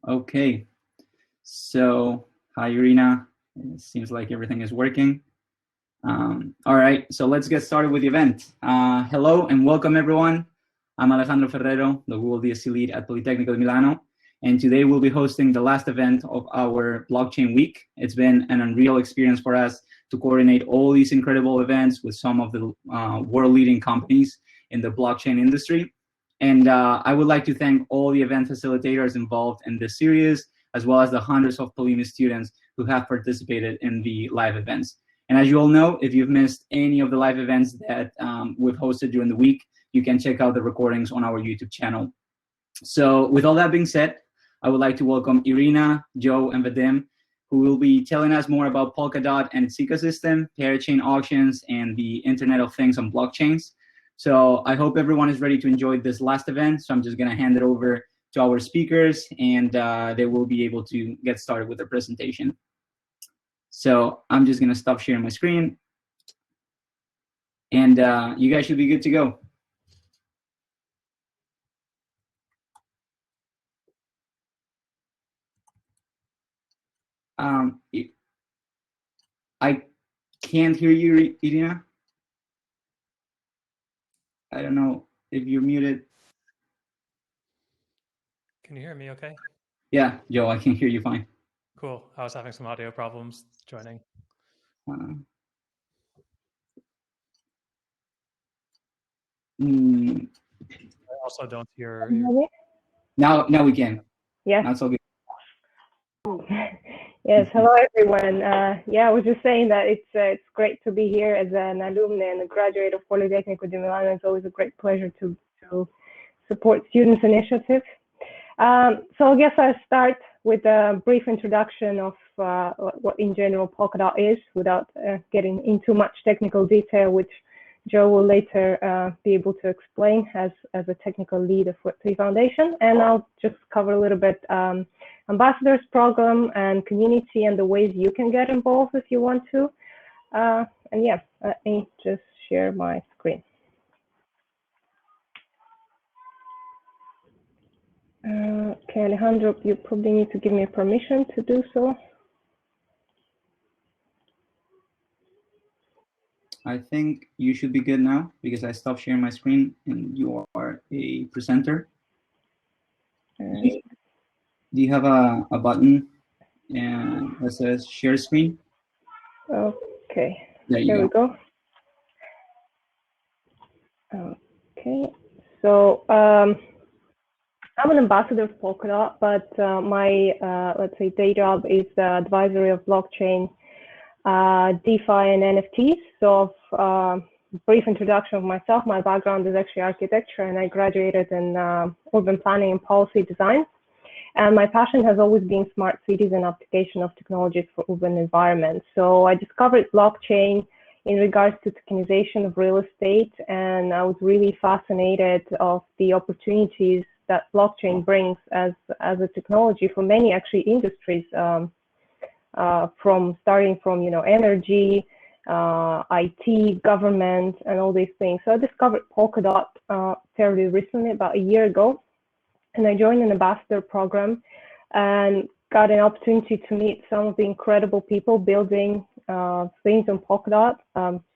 Okay, so hi Irina, it seems like everything is working. All right, so let's get started with the event. Hello and welcome everyone. I'm Alejandro Ferrero, the Google DSC lead at Politecnico di Milano, and today we'll be hosting the last event of our blockchain week. It's been an unreal experience for us to coordinate all these incredible events with some of the world-leading companies in the blockchain industry. And I would like to thank all the event facilitators involved in this series, as well as the hundreds of PoliMi students who have participated in the live events. And as you all know, if you've missed any of the live events that we've hosted during the week, you can check out the recordings on our YouTube channel. So with all that being said, I would like to welcome Irina, Joe, and Vadim, who will be telling us more about Polkadot and its ecosystem, parachain auctions, and the Internet of Things on blockchains. So I hope everyone is ready to enjoy this last event. So I'm just going to hand it over to our speakers, and they will be able to get started with their presentation. So I'm just going to stop sharing my screen, and you guys should be good to go. I can't hear you, Irina. I don't know if you're muted. Can you hear me okay? Yeah, Joe, I can hear you fine. Cool. I was having some audio problems joining. I also don't hear you. Now we can. Yes. That's all good. Yes. Hello, everyone. Yeah, I was just saying that it's great to be here as an alumni and a graduate of Politecnico di Milano. It's always a great pleasure to support students' initiatives. So I guess I'll start with a brief introduction of what in general Polkadot is, without getting into much technical detail, which Joe will later be able to explain as a technical lead of Web3 Foundation. And I'll just cover a little bit Ambassadors Program and community and the ways you can get involved if you want to. And yeah, let me just share my screen. Okay, Alejandro, you probably need to give me permission to do so. I think you should be good now because I stopped sharing my screen and you are a presenter. Do you have a button that says share screen? Okay, There we go. Okay, so I'm an ambassador of Polkadot, but my, let's say, day job is the advisory of blockchain, DeFi, and NFTs. So brief introduction of myself. My background is actually architecture, and I graduated in urban planning and policy design. And my passion has always been smart cities and application of technologies for urban environments. So I discovered blockchain in regards to tokenization of real estate, and I was really fascinated of the opportunities that blockchain brings as a technology for many actually industries, starting from energy, IT, government, and all these things. So I discovered Polkadot fairly recently, about a year ago, and I joined an ambassador program and got an opportunity to meet some of the incredible people building things on Polkadot.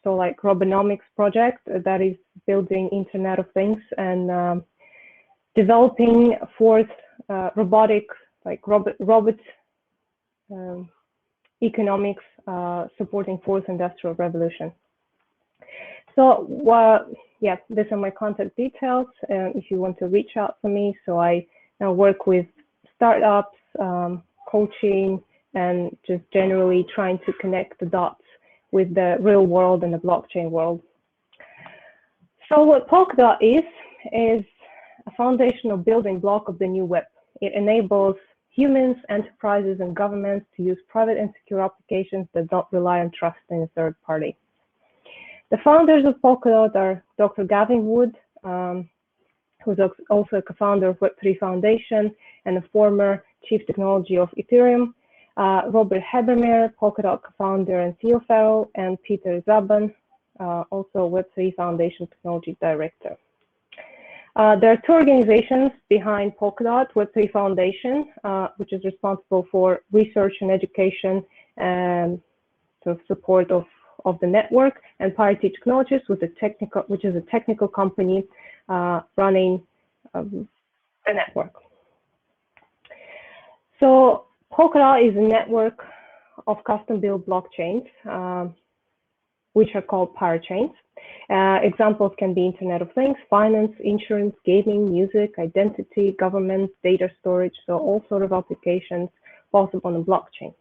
So like Robonomics project that is building Internet of Things and developing fourth robotic, like robot economics, supporting fourth industrial revolution. So yeah, these are my contact details if you want to reach out to me. So I now work with startups, coaching, and just generally trying to connect the dots with the real world and the blockchain world. So what Polkadot is a foundational building block of the new web. It enables humans, enterprises, and governments to use private and secure applications that don't rely on trust in a third party. The founders of Polkadot are Dr. Gavin Wood, who's also a co-founder of Web3 Foundation and a former chief technology of Ethereum, Robert Habermeyer, Polkadot co-founder and CEO fellow, and Peter Zaban, also Web3 Foundation technology director. There are two organizations behind Polkadot: Web3 Foundation, which is responsible for research and education and sort of support of the network, and Parity Technologies, which is a technical company running a network. So Polkadot is a network of custom-built blockchains, which are called parachains. Examples can be Internet of Things, finance, insurance, gaming, music, identity, government, data storage, so all sort of applications possible on the blockchain.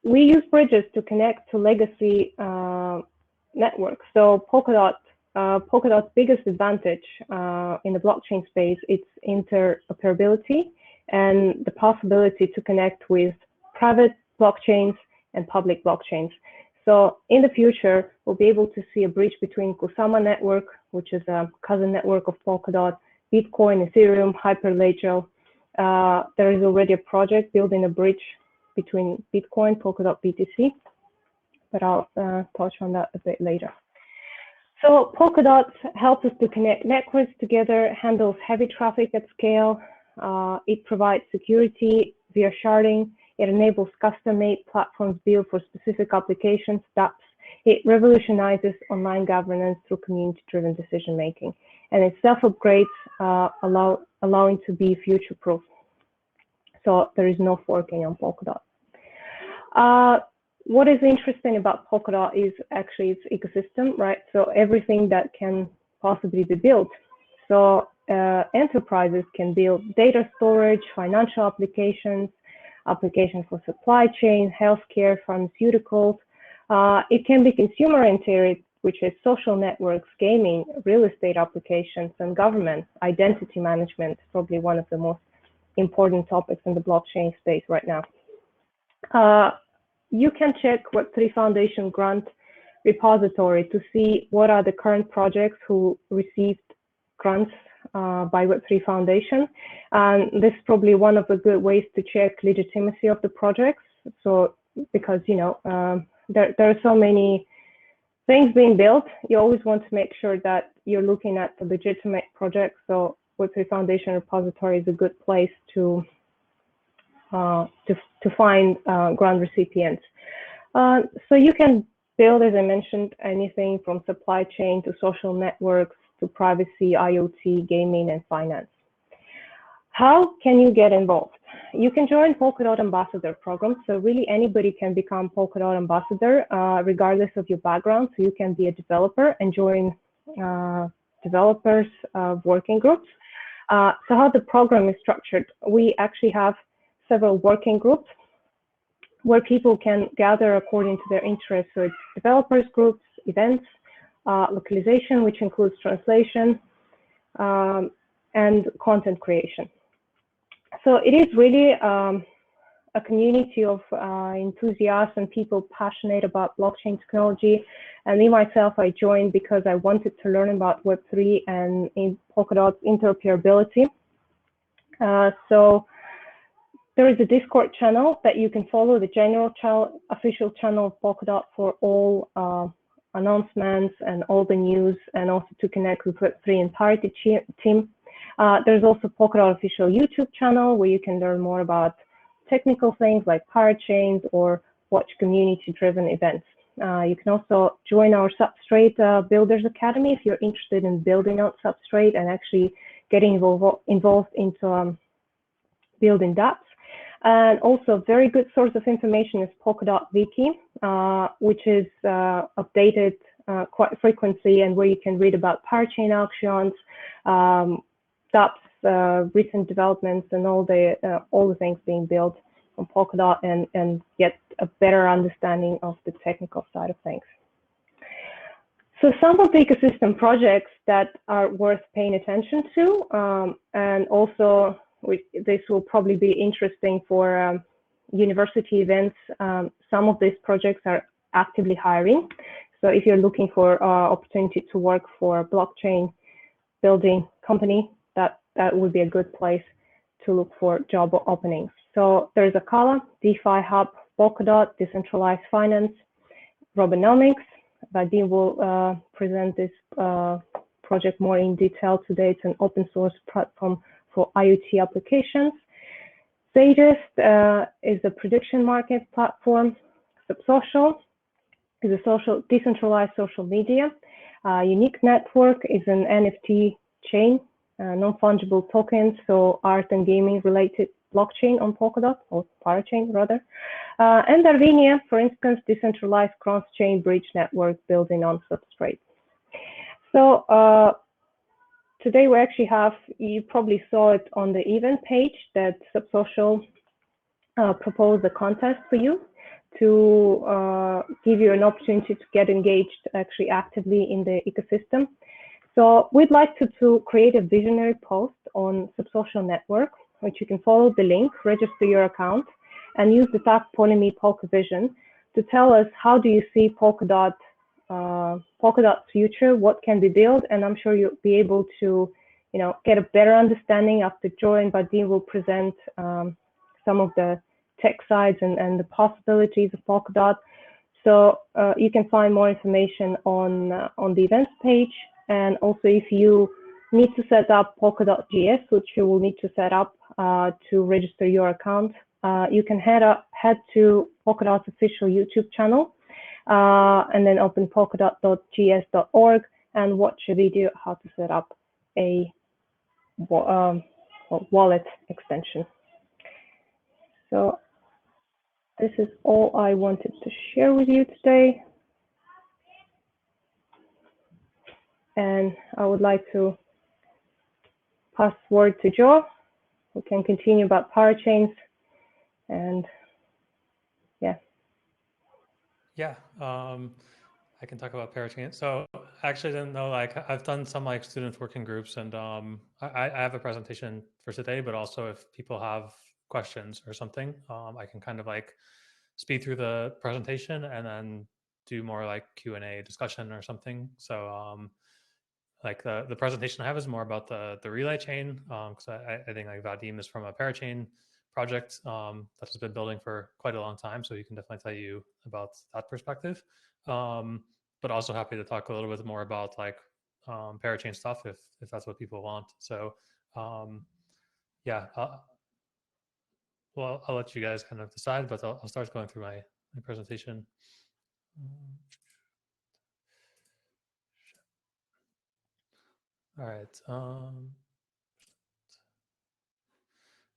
We use bridges to connect to legacy networks. So Polkadot's biggest advantage in the blockchain space is interoperability and the possibility to connect with private blockchains and public blockchains. So in the future, we'll be able to see a bridge between Kusama network, which is a cousin network of Polkadot, Bitcoin, Ethereum, Hyperledger. There is already a project building a bridge between Bitcoin, Polkadot BTC, but I'll touch on that a bit later. So Polkadot helps us to connect networks together, handles heavy traffic at scale. It provides security via sharding. It enables custom-made platforms built for specific applications, dApps. It revolutionizes online governance through community-driven decision-making. And it self-upgrades, allowing to be future-proof. So there is no forking on Polkadot. What is interesting about Polkadot is actually its ecosystem, right? So everything that can possibly be built. So enterprises can build data storage, financial applications for supply chain, healthcare, pharmaceuticals. It can be consumer-oriented, which is social networks, gaming, real estate applications, and government. Identity management is probably one of the most important topics in the blockchain space right now. You can check Web3 Foundation grant repository to see what are the current projects who received grants by Web3 Foundation. And this is probably one of the good ways to check legitimacy of the projects. So because, you know, there are so many things being built, you always want to make sure that you're looking at the legitimate projects. So Web3 Foundation repository is a good place to find grant recipients. So you can build, as I mentioned, anything from supply chain to social networks to privacy, IoT, gaming, and finance. How can you get involved? You can join Polkadot Ambassador program. So really anybody can become Polkadot Ambassador, regardless of your background. So you can be a developer and join developers working groups. So how the program is structured, we actually have several working groups where people can gather according to their interests. So it's developers groups, events, localization, which includes translation, and content creation. So it is really a community of enthusiasts and people passionate about blockchain technology. And me, myself, I joined because I wanted to learn about Web3 and in Polkadot's interoperability. So there is a Discord channel that you can follow, the general channel, official channel of Polkadot for all announcements and all the news, and also to connect with Web3 and Parity team. There's also Polkadot official YouTube channel where you can learn more about technical things like parachains or watch community-driven events. You can also join our Substrate Builders Academy if you're interested in building out Substrate and actually getting involved into building dApps. And also a very good source of information is Polkadot Wiki, which is updated quite frequently and where you can read about parachain actions, dApps, recent developments, and all the things being built on Polkadot and get a better understanding of the technical side of things. So some of the ecosystem projects that are worth paying attention to, and also this will probably be interesting for university events. Some of these projects are actively hiring. So if you're looking for opportunity to work for a blockchain building company, that would be a good place to look for job openings. So there's Akala, DeFi Hub, Polkadot, Decentralized Finance, Robonomics. Vadim will present this project more in detail today. It's an open source platform for IoT applications. Sagest is a prediction market platform. Subsocial is a decentralized social media. Unique Network is an NFT chain, non-fungible tokens, so art and gaming related blockchain on Polkadot, or parachain rather. And Arvinia, for instance, decentralized cross-chain bridge network building on Substrate. So today we actually have, you probably saw it on the event page, that Subsocial proposed a contest for you to give you an opportunity to get engaged actually actively in the ecosystem. So we'd like to create a visionary post on Subsocial Network, which you can follow the link, register your account, and use the tag PoliMi PolkaVision to tell us how do you see Polkadot's future, what can be built, and I'm sure you'll be able to, get a better understanding after Joy and Vadim will present some of the tech sides and the possibilities of Polkadot. So you can find more information on the events page. And also, if you need to set up Polkadot.js, which you will need to set up to register your account, you can head to Polkadot's official YouTube channel and then open polkadot.js.org and watch a video how to set up a wallet extension. So this is all I wanted to share with you today. And I would like to pass word to Joe, who can continue about parachains. And yeah. Yeah, I can talk about parachain. So I actually didn't know, I've done some student working groups, and I have a presentation for today, but also if people have questions or something, I can kind of speed through the presentation and then do more Q&A discussion or something. So the presentation I have is more about the relay chain, because I think Vadim is from a parachain project that has been building for quite a long time, so he can definitely tell you about that perspective. But also happy to talk a little bit more about parachain stuff if that's what people want. So yeah, well, I'll let you guys kind of decide, but I'll start going through my presentation. All right.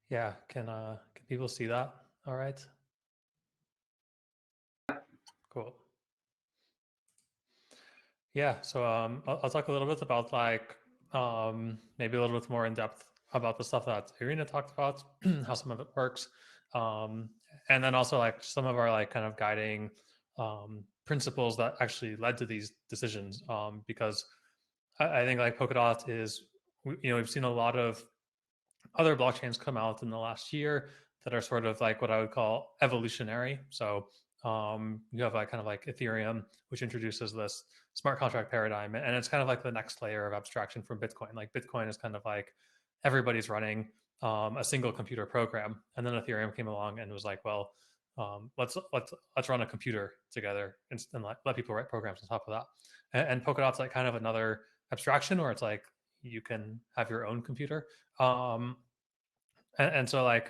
Yeah, can people see that? All right. Cool. Yeah, so I'll talk a little bit about maybe a little bit more in depth about the stuff that Irina talked about, how some of it works, and then also some of our kind of guiding principles that actually led to these decisions. Because I think Polkadot is, we've seen a lot of other blockchains come out in the last year that are sort of what I would call evolutionary. So you have kind of Ethereum, which introduces this smart contract paradigm, and it's kind of the next layer of abstraction from Bitcoin. Bitcoin is kind of everybody's running a single computer program, and then Ethereum came along and was well, let's run a computer together and let people write programs on top of that. And Polkadot's kind of another abstraction where it's you can have your own computer. And so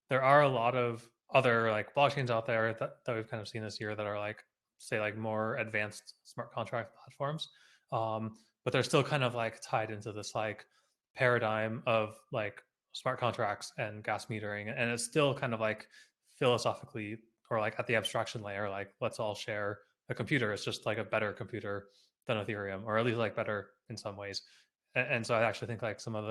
there are a lot of other blockchains out there that we've kind of seen this year that are say more advanced smart contract platforms, but they're still kind of tied into this paradigm of smart contracts and gas metering, and it's still kind of philosophically or at the abstraction layer, let's all share a computer. It's just a better computer than Ethereum, or at least actually in some ways. And so I actually think some of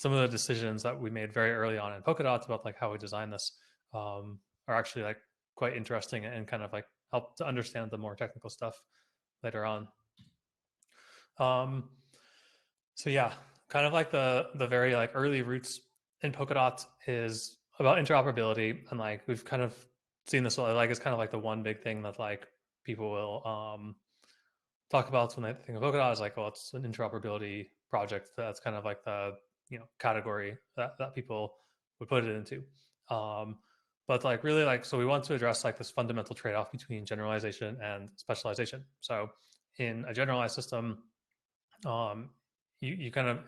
the decisions that we made very early on in Polkadot about how we design this are actually quite interesting and kind of help to understand the more technical stuff later on. So yeah, kind of the very early roots in Polkadot is about interoperability, and we've kind of seen this it's kind of the one big thing that people will talk about when they think of Polkadot is well, it's an interoperability project. That's kind of the category that people would put it into. But really so we want to address this fundamental trade-off between generalization and specialization. So in a generalized system, you kind of,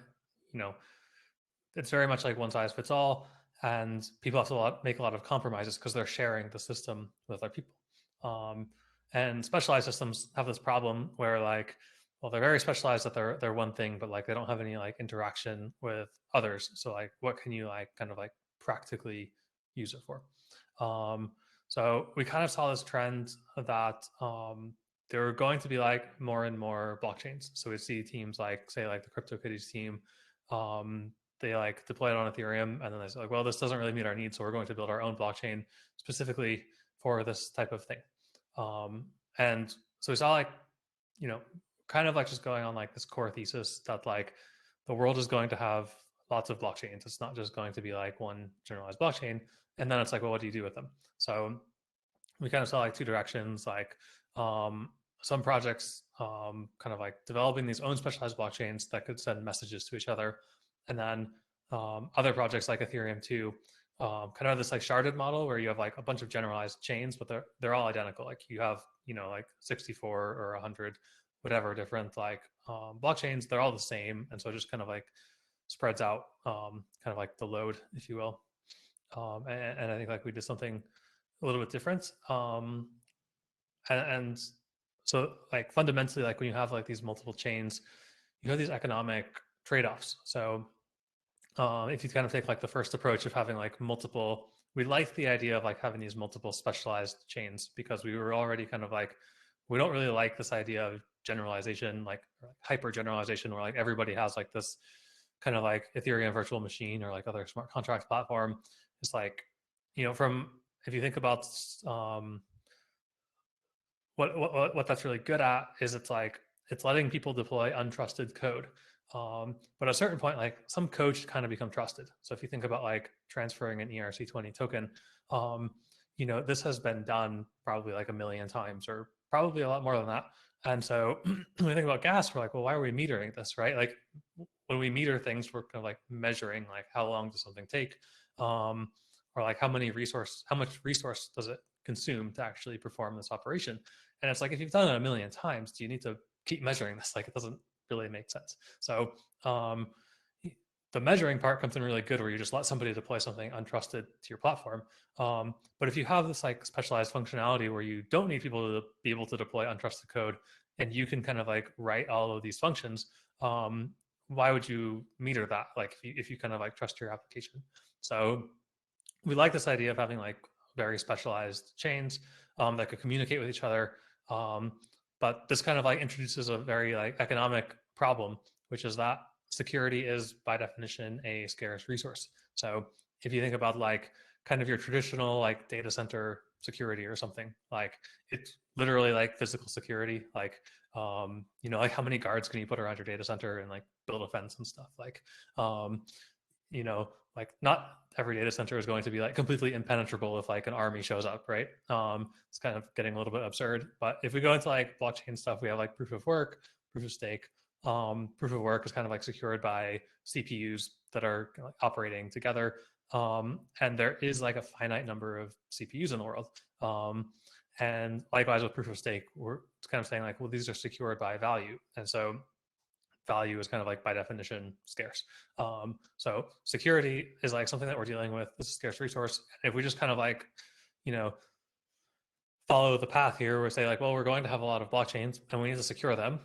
it's very much like one size fits all, and people have to make a lot of compromises because they're sharing the system with other people. And specialized systems have this problem where well, they're very specialized that they're one thing, but they don't have any interaction with others. So what can you kind of practically use it for? So we kind of saw this trend that there are going to be more and more blockchains. So we see teams say the CryptoKitties team, they deploy it on Ethereum, and then they say well, this doesn't really meet our needs, so we're going to build our own blockchain specifically for this type of thing. And so we saw kind of just going on this core thesis that the world is going to have lots of blockchains. It's not just going to be one generalized blockchain. And then it's well, what do you do with them? So we kind of saw two directions, some projects kind of developing these own specialized blockchains that could send messages to each other. And then other projects like Ethereum 2 kind of this sharded model where you have a bunch of generalized chains, but they're all identical. You have 64 or 100 whatever different blockchains. They're all the same, and so it just kind of spreads out kind of the load, if you will. And I think we did something a little bit different. And so fundamentally when you have these multiple chains, you have these economic trade-offs. So if you kind of take the first approach of having multiple, we like the idea of having these multiple specialized chains because we were already kind of we don't really like this idea of generalization, hyper generalization, where everybody has this kind of Ethereum virtual machine or other smart contract platform. It's from, if you think about what that's really good at is it's letting people deploy untrusted code. But at a certain point, some code should kind of become trusted. So if you think about transferring an ERC20 token, this has been done probably a million times or probably a lot more than that. And so when we think about gas, we're well, why are we metering this, right? When we meter things, we're kind of measuring how long does something take, or how much resource does it consume to actually perform this operation? And it's if you've done it a million times, do you need to keep measuring this? It doesn't really make sense. So the measuring part comes in really good where you just let somebody deploy something untrusted to your platform. But if you have this specialized functionality where you don't need people to be able to deploy untrusted code and you can kind of write all of these functions, why would you meter that if you kind of trust your application? So we like this idea of having very specialized chains that could communicate with each other. But this kind of introduces a very economic problem, which is that security is by definition a scarce resource. So if you think about kind of your traditional data center security or something, it's literally physical security, how many guards can you put around your data center and build a fence and stuff, not every data center is going to be completely impenetrable if an army shows up, right? It's kind of getting a little bit absurd. But if we go into blockchain stuff, we have proof of work, proof of stake. Proof of work is kind of secured by CPUs that are operating together. And there is a finite number of CPUs in the world. And likewise with proof of stake, we're kind of saying well, these are secured by value. And so value is kind of by definition scarce. So security is something that we're dealing with. This is a scarce resource. And if we just kind of follow the path here, we say well, we're going to have a lot of blockchains and we need to secure them.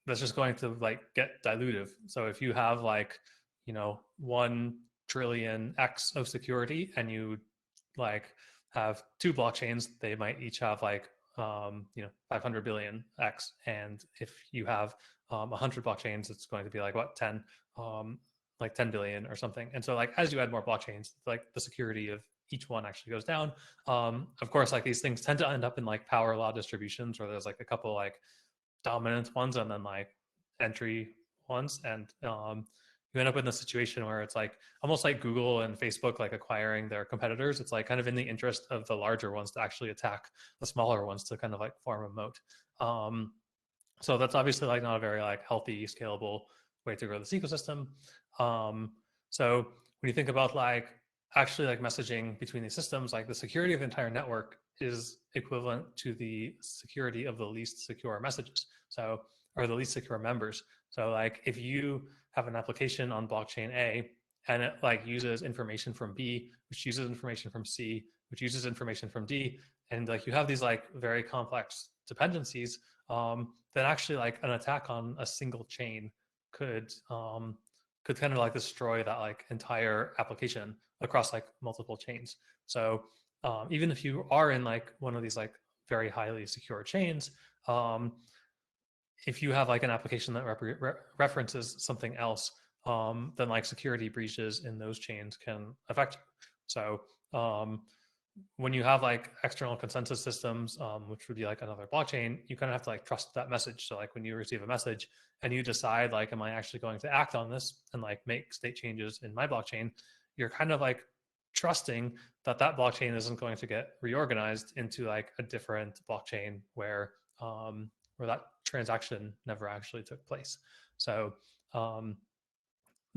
That's just going to get dilutive. So if you have 1 trillion X of security and you have 2 blockchains, they might each have 500 billion X. And if you have 100 blockchains, it's going to be what, 10 billion or something. And so as you add more blockchains, the security of each one actually goes down. Of course, these things tend to end up in power law distributions where there's a couple dominant ones and then entry ones. And you end up in a situation where it's almost like Google and Facebook acquiring their competitors. It's kind of in the interest of the larger ones to actually attack the smaller ones to kind of form a moat. So that's obviously not a very healthy, scalable way to grow this ecosystem. So when you think about actually messaging between these systems, the security of the entire network is equivalent to the security of the least secure messages. So, or the least secure members. So like if you have an application on blockchain A and it like uses information from B, which uses information from C, which uses information from D, and like you have these like very complex dependencies, then actually like an attack on a single chain could kind of like destroy that like entire application across like multiple chains. So even if you are in like one of these like very highly secure chains, if you have like an application that references something else, then like security breaches in those chains can affect you. So when you have like external consensus systems, which would be like another blockchain, you kind of have to like trust that message. So like when you receive a message and you decide like, am I actually going to act on this and like make state changes in my blockchain, you're kind of like trusting that that blockchain isn't going to get reorganized into like a different blockchain where that transaction never actually took place. So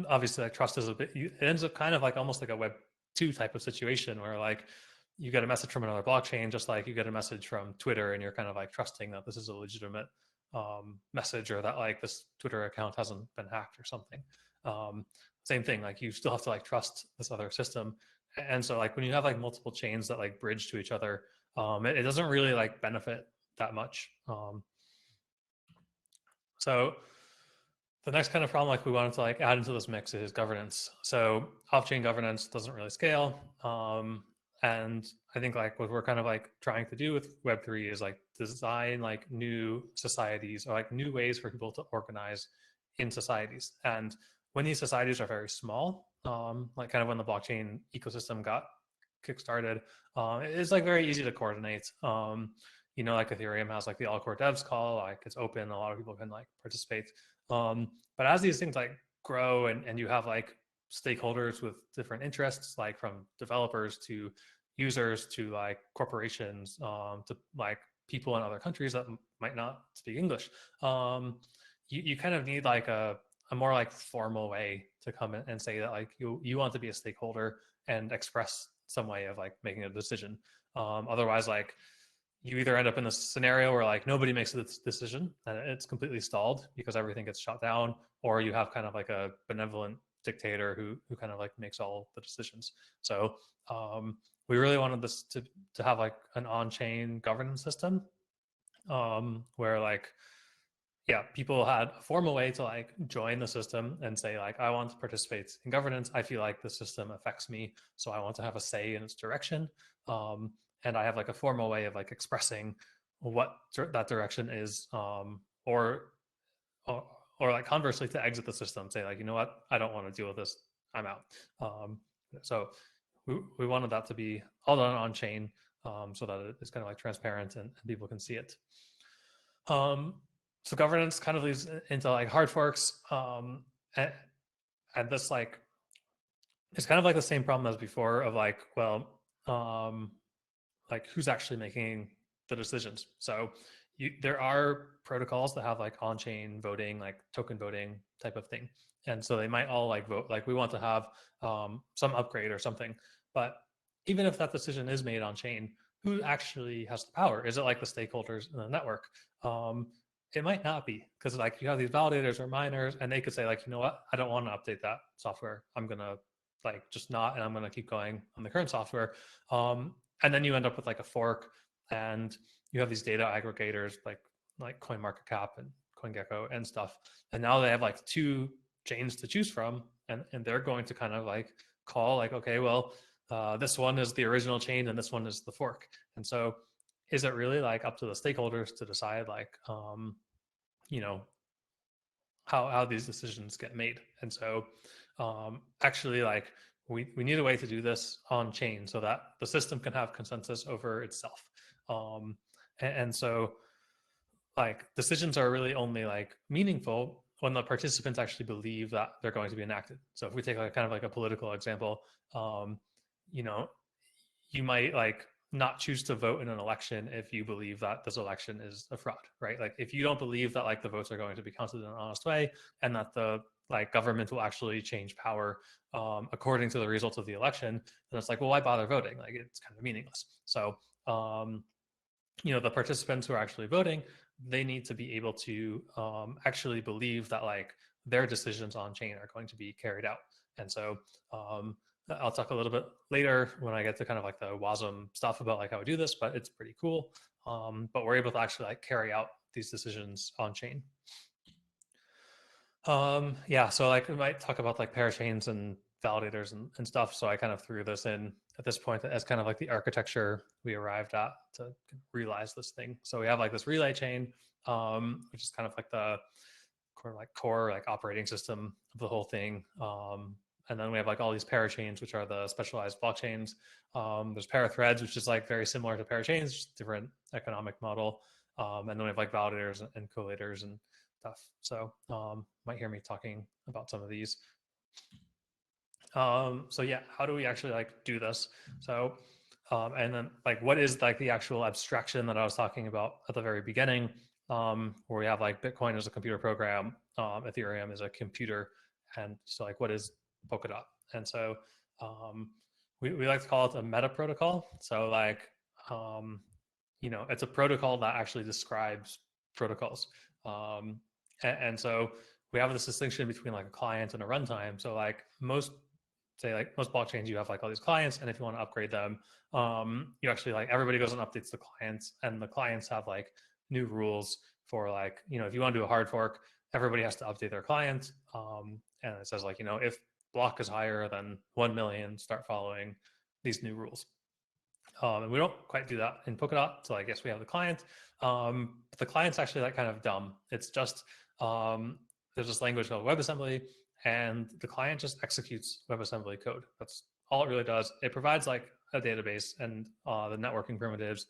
obviously like trust is a bit, it ends up kind of like almost like a Web 2 type of situation where like you get a message from another blockchain, just like you get a message from Twitter and you're kind of like trusting that this is a legitimate message, or that like this Twitter account hasn't been hacked or something. Same thing, like you still have to like trust this other system. And so like when you have like multiple chains that like bridge to each other, it doesn't really like benefit that much. So the next kind of problem like we wanted to like add into this mix is governance. So off-chain governance doesn't really scale. And I think like what we're kind of like trying to do with Web3 is like design like new societies or like new ways for people to organize in societies. And when these societies are very small, like kind of when the blockchain ecosystem got kickstarted, it's like very easy to coordinate. You know, like Ethereum has like the all core devs call, like it's open, a lot of people can like participate. But as these things like grow and you have like stakeholders with different interests, like from developers to users to like corporations, to like people in other countries that might not speak English, you kind of need like a more like formal way to come in and say that like you want to be a stakeholder and express some way of like making a decision. Otherwise, like you either end up in this scenario where like nobody makes a decision and it's completely stalled because everything gets shut down, or you have kind of like a benevolent dictator who kind of like makes all the decisions. So we really wanted this to have like an on-chain governance system, where like, yeah, people had a formal way to like join the system and say like, I want to participate in governance. I feel like the system affects me, so I want to have a say in its direction. And I have like a formal way of like expressing what that direction is, or like conversely to exit the system, say like, you know what, I don't want to deal with this, I'm out. So we wanted that to be all done on chain, so that it's kind of like transparent and people can see it. So governance kind of leads into like hard forks, and this like it's kind of like the same problem as before of like, well, like who's actually making the decisions. So there are protocols that have like on-chain voting, like token voting type of thing, and so they might all like vote like we want to have some upgrade or something. But even if that decision is made on chain, who actually has the power? Is it like the stakeholders in the network? It might not be, because like you have these validators or miners and they could say like, you know what, I don't want to update that software, I'm gonna like just not, and I'm gonna keep going on the current software. And then you end up with like a fork, and you have these data aggregators like CoinMarketCap and CoinGecko and stuff, and now they have like two chains to choose from, and they're going to kind of like call like, okay, well, this one is the original chain and this one is the fork. And so is it really like up to the stakeholders to decide like, you know, how these decisions get made? And so actually like we need a way to do this on chain so that the system can have consensus over itself. And so like decisions are really only like meaningful when the participants actually believe that they're going to be enacted. So if we take like kind of like a political example, you know, you might like not choose to vote in an election if you believe that this election is a fraud, right? Like if you don't believe that like the votes are going to be counted in an honest way and that the like government will actually change power according to the results of the election, then it's like, well, why bother voting? Like it's kind of meaningless. So you know, the participants who are actually voting, they need to be able to actually believe that like their decisions on chain are going to be carried out. And so I'll talk a little bit later when I get to kind of like the WASM stuff about like how we do this, but it's pretty cool. But we're able to actually like carry out these decisions on chain. Yeah, so like we might talk about like parachains and validators and stuff. So I kind of threw this in at this point as kind of like the architecture we arrived at to realize this thing. So we have like this relay chain, which is kind of like the core like operating system of the whole thing. And then we have like all these parachains, which are the specialized blockchains. There's parathreads, which is like very similar to parachains, just different economic model. And then we have like validators and collators and stuff. So might hear me talking about some of these. So yeah, how do we actually like do this? So and then like what is like the actual abstraction that I was talking about at the very beginning, where we have like Bitcoin as a computer program, Ethereum is a computer, and so like what is Polkadot? And so we like to call it a metaprotocol. So like you know, it's a protocol that actually describes protocols. And so we have this distinction between like a client and a runtime. So like most blockchains, you have like all these clients, and if you want to upgrade them, you actually like everybody goes and updates the clients, and the clients have like new rules for like, you know, if you want to do a hard fork, everybody has to update their client. And it says like, you know, if block is higher than 1 million, start following these new rules. And we don't quite do that in Polkadot. So I guess we have the client. But the client's actually like kind of dumb. It's just, there's this language called WebAssembly, and the client just executes WebAssembly code. That's all it really does. It provides like a database and the networking primitives,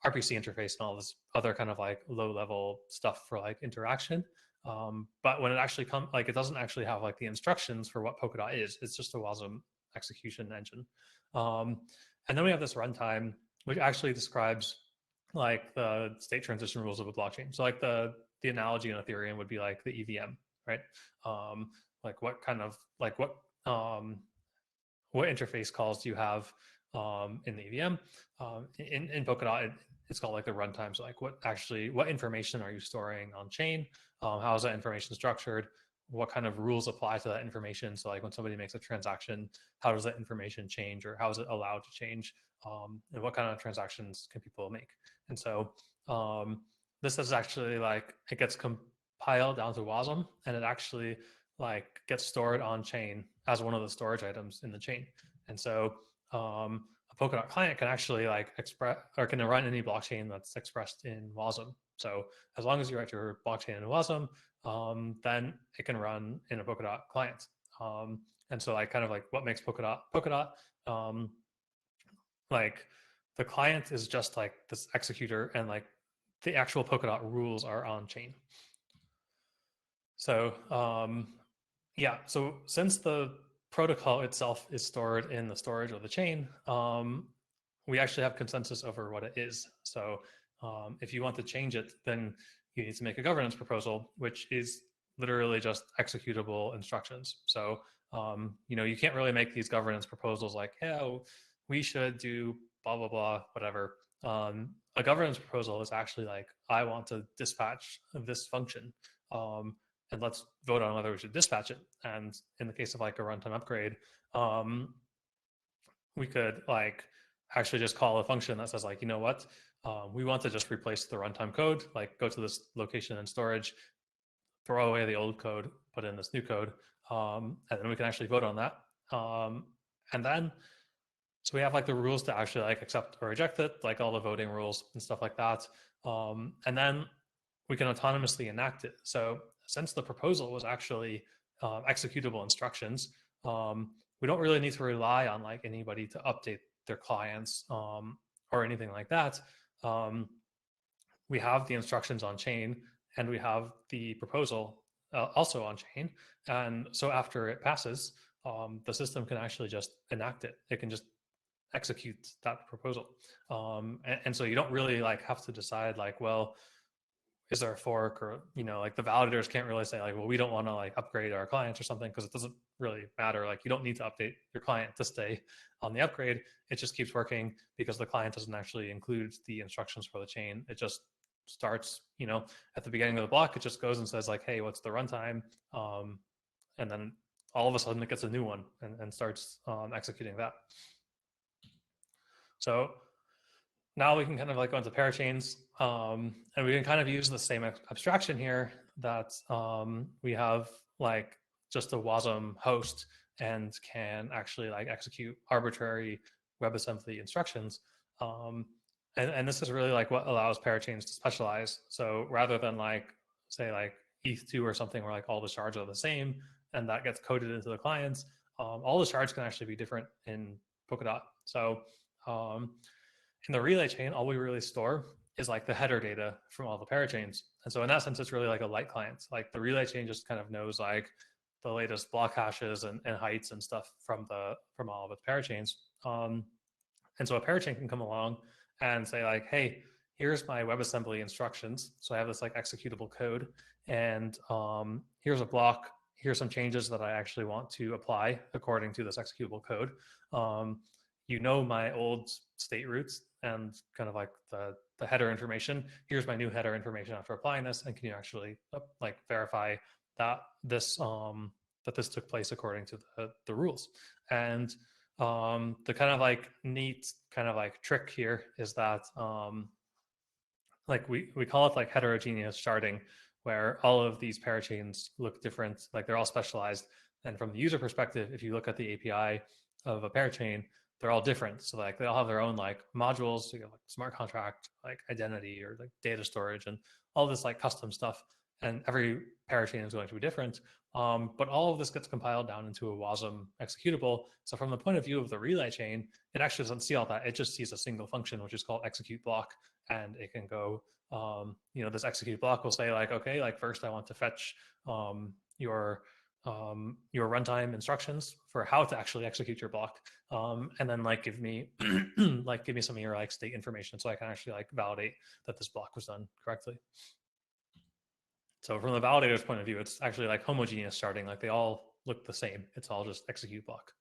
RPC interface, and all this other kind of like low level stuff for like interaction. But when it actually comes, like it doesn't actually have like the instructions for what Polkadot is. It's just a WASM execution engine. And then we have this runtime, which actually describes like the state transition rules of a blockchain. So like the analogy in Ethereum would be like the EVM, right? Like what kind of like what interface calls do you have in the EVM? In Polkadot, it's called like the runtime. So like what information are you storing on chain? How is that information structured? What kind of rules apply to that information? So like when somebody makes a transaction, how does that information change, or how is it allowed to change? And what kind of transactions can people make? And so this is actually like, it gets compiled down to WASM, and it actually like gets stored on chain as one of the storage items in the chain. And so a Polkadot client can actually like express or can run any blockchain that's expressed in WASM. So as long as you write your blockchain in WASM, then it can run in a Polkadot client. And so like kind of like what makes Polkadot, like the client is just like this executor, and like the actual Polkadot rules are on chain. So yeah, so since the protocol itself is stored in the storage of the chain, we actually have consensus over what it is. So if you want to change it, then you need to make a governance proposal, which is literally just executable instructions. So you know, you can't really make these governance proposals like, yeah, we should do blah blah blah, whatever. A governance proposal is actually like, I want to dispatch this function, and let's vote on whether we should dispatch it. And in the case of like a runtime upgrade, we could like actually just call a function that says like, you know what, we want to just replace the runtime code, like go to this location in storage, throw away the old code, put in this new code, and then we can actually vote on that. And then, so we have like the rules to actually like accept or reject it, like all the voting rules and stuff like that. And then we can autonomously enact it. So since the proposal was actually executable instructions, we don't really need to rely on like anybody to update their clients or anything like that. We have the instructions on chain, and we have the proposal also on chain. And so after it passes, the system can actually just enact it. It can just execute that proposal. And so you don't really like have to decide like, well, is there a fork, or, you know, like the validators can't really say like, well, we don't want to like upgrade our clients or something, because it doesn't really matter. Like you don't need to update your client to stay on the upgrade. It just keeps working because the client doesn't actually include the instructions for the chain. It just starts, at the beginning of the block, it just goes and says like, hey, what's the runtime? And then all of a sudden it gets a new one and starts executing that. So now we can kind of like go into parachains, and we can kind of use the same abstraction here that we have like just a WASM host and can actually like execute arbitrary WebAssembly instructions. And this is really like what allows parachains to specialize. So rather than like, say like ETH2 or something where like all the shards are the same and that gets coded into the clients, all the shards can actually be different in Polkadot. So in the relay chain, all we really store is like the header data from all the parachains. And so in that sense, it's really like a light client. Like the relay chain just kind of knows like the latest block hashes and heights and stuff from all of its parachains. And so a parachain can come along and say like, hey, here's my WebAssembly instructions. So I have this like executable code, and here's a block. Here's some changes that I actually want to apply according to this executable code. My old state roots and kind of like the header information. Here's my new header information after applying this, and can you actually like verify that this took place according to the rules? And the kind of like neat kind of like trick here is that like we call it like heterogeneous sharding, where all of these parachains look different, like they're all specialized. And from the user perspective, if you look at the API of a parachain, they're all different. So like they all have their own like modules, so you have like smart contract, like identity or like data storage and all this like custom stuff. And every parachain is going to be different. But all of this gets compiled down into a WASM executable. So from the point of view of the relay chain, it actually doesn't see all that. It just sees a single function, which is called execute block. And it can go, this execute block will say like, okay, like first I want to fetch your runtime instructions for how to actually execute your block, and then like give me some of your like state information so I can actually like validate that this block was done correctly. So from the validator's point of view, it's actually like homogeneous sharding, like they all look the same. It's all just execute block.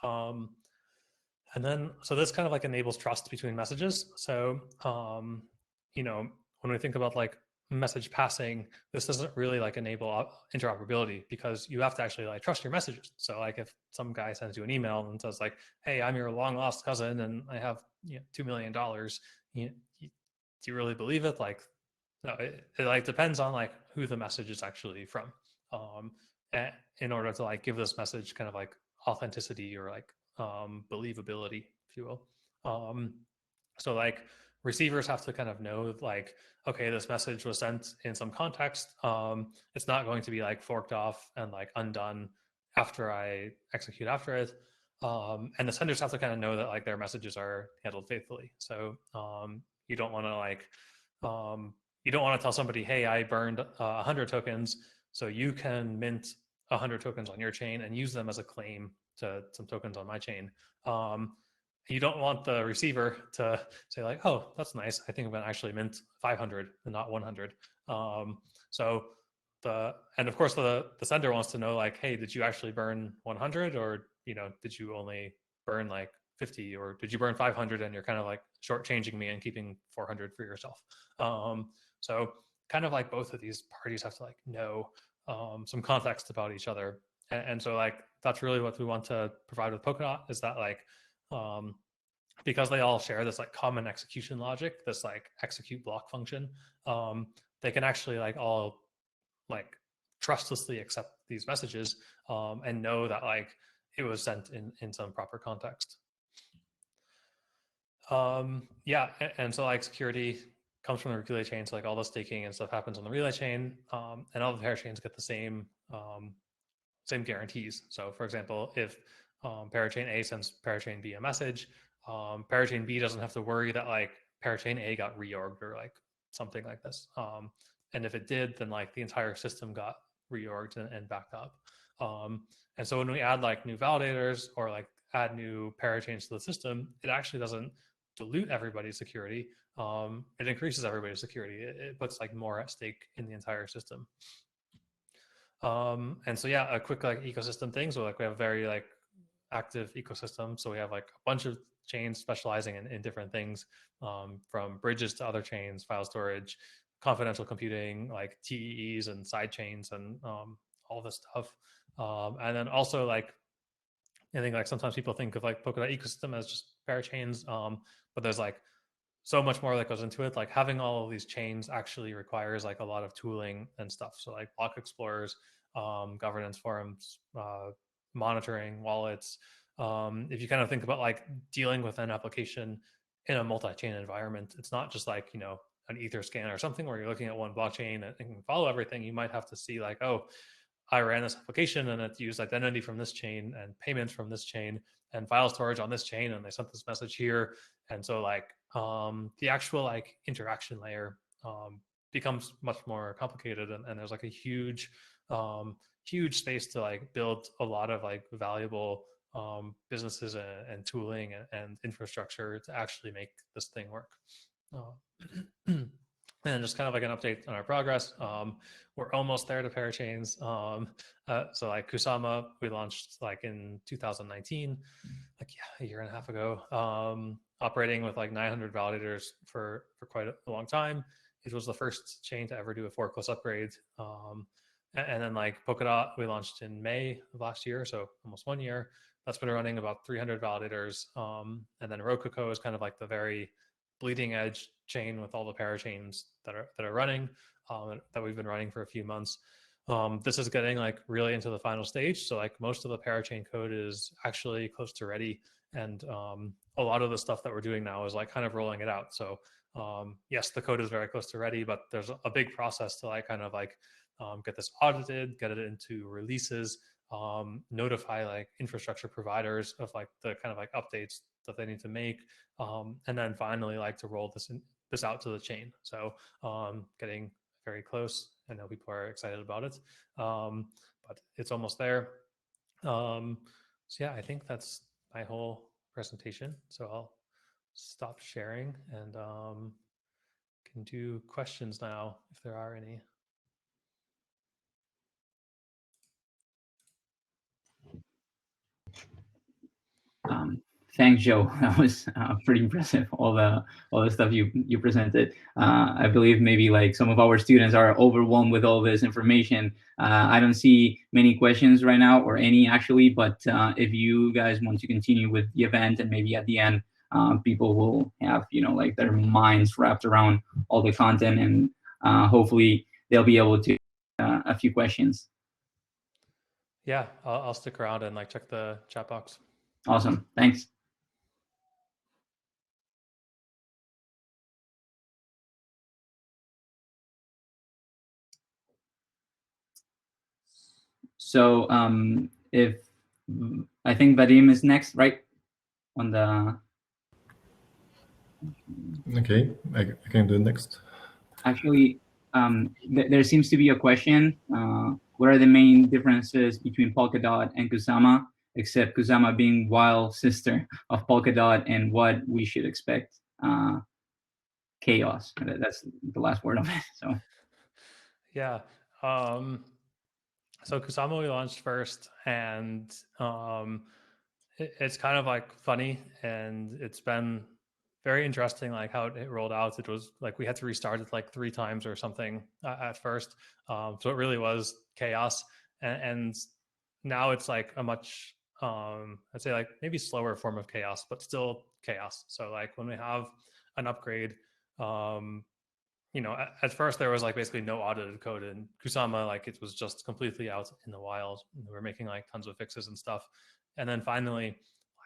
And then, so this kind of like enables trust between messages. So, when we think about like message passing, this doesn't really like enable interoperability because you have to actually like trust your messages. So like if some guy sends you an email and says like, hey, I'm your long lost cousin and I have $2 million, do you really believe it? Like, no, it like depends on like who the message is actually from, in order to like give this message kind of like authenticity or like believability, if you will. So like receivers have to kind of know like, okay, this message was sent in some context. It's not going to be like forked off and like undone after I execute after it. And the senders have to kind of know that like their messages are handled faithfully. So you don't want to like, you don't want to tell somebody, hey, I burned 100 tokens, so you can mint 100 tokens on your chain and use them as a claim to some tokens on my chain. You don't want the receiver to say like, oh, that's nice. I think I'm going to actually mint 500 and not 100. And of course the sender wants to know like, hey, did you actually burn 100 or, did you only burn like 50 or did you burn 500 and you're kind of like shortchanging me and keeping 400 for yourself? So kind of like both of these parties have to like know some context about each other. And so like, that's really what we want to provide with Polkadot is that like, because they all share this like common execution logic, this like execute block function, they can actually like all like trustlessly accept these messages and know that like it was sent in some proper context. And so like security comes from the relay chain, so like all the staking and stuff happens on the relay chain, and all the parachains get the same guarantees. So for example, if parachain A sends parachain B a message, parachain B doesn't have to worry that like parachain A got reorged or like something like this. And if it did, then like the entire system got reorged and backed up. And so when we add like new validators or like add new parachains to the system, it actually doesn't dilute everybody's security. It increases everybody's security. It puts like more at stake in the entire system. And so yeah, a quick like ecosystem thing. So like we have a very like active ecosystem. So we have like a bunch of chains specializing in different things, from bridges to other chains, file storage, confidential computing, like TEEs and side chains, and all this stuff. And then also like, I think like sometimes people think of like Polkadot ecosystem as just parachains, but there's like so much more that goes into it. Like having all of these chains actually requires like a lot of tooling and stuff. So like block explorers, governance forums, monitoring wallets. If you kind of think about like dealing with an application in a multi-chain environment, it's not just like, you know, an ether scan or something where you're looking at one blockchain and can follow everything. You might have to see like, oh, I ran this application and it used identity from this chain and payments from this chain and file storage on this chain, and they sent this message here. And so like the actual like interaction layer becomes much more complicated, and there's like a huge space to like build a lot of like valuable businesses and tooling and infrastructure to actually make this thing work. And just kind of like an update on our progress. We're almost there to parachains. So like Kusama, we launched like in 2019, like a year and a half ago, operating with like 900 validators for quite a long time. It was the first chain to ever do a forkless upgrade. And then like Polkadot, we launched in May of last year, so almost 1 year. That's been running about 300 validators. And then Rococo is kind of like the very bleeding edge chain with all the parachains that are running, that we've been running for a few months. This is getting like really into the final stage. So like most of the parachain code is actually close to ready. And a lot of the stuff that we're doing now is like kind of rolling it out. So yes, the code is very close to ready, but there's a big process to like kind of like get this audited, get it into releases, notify like infrastructure providers of like the kind of like updates that they need to make, and then finally like to roll this out to the chain. So getting very close. I know people are excited about it, but it's almost there. So yeah, I think that's my whole presentation. So I'll stop sharing and can do questions now if there are any. Thanks, Joe. That was pretty impressive. All the stuff you presented. I believe maybe like some of our students are overwhelmed with all this information. I don't see many questions right now, or any actually. But if you guys want to continue with the event, and maybe at the end, people will have like their minds wrapped around all the content, and hopefully they'll be able to a few questions. Yeah, I'll stick around and like check the chat box. Awesome. Thanks. So if I think Vadim is next, right? On the Okay, I can do next. Actually, there seems to be a question. What are the main differences between Polkadot and Kusama, except Kusama being wild sister of Polkadot, and what we should expect? Chaos. That's the last word of it. So yeah. So Kusama we launched first, and it's kind of like funny, and it's been very interesting like how it rolled out. It was like we had to restart it like 3 times or something at first. So it really was chaos, and now it's like a much I'd say like maybe slower form of chaos, but still chaos. So like when we have an upgrade, at first there was like basically no audited code in Kusama. Like it was just completely out in the wild. We were making like tons of fixes and stuff. And then finally,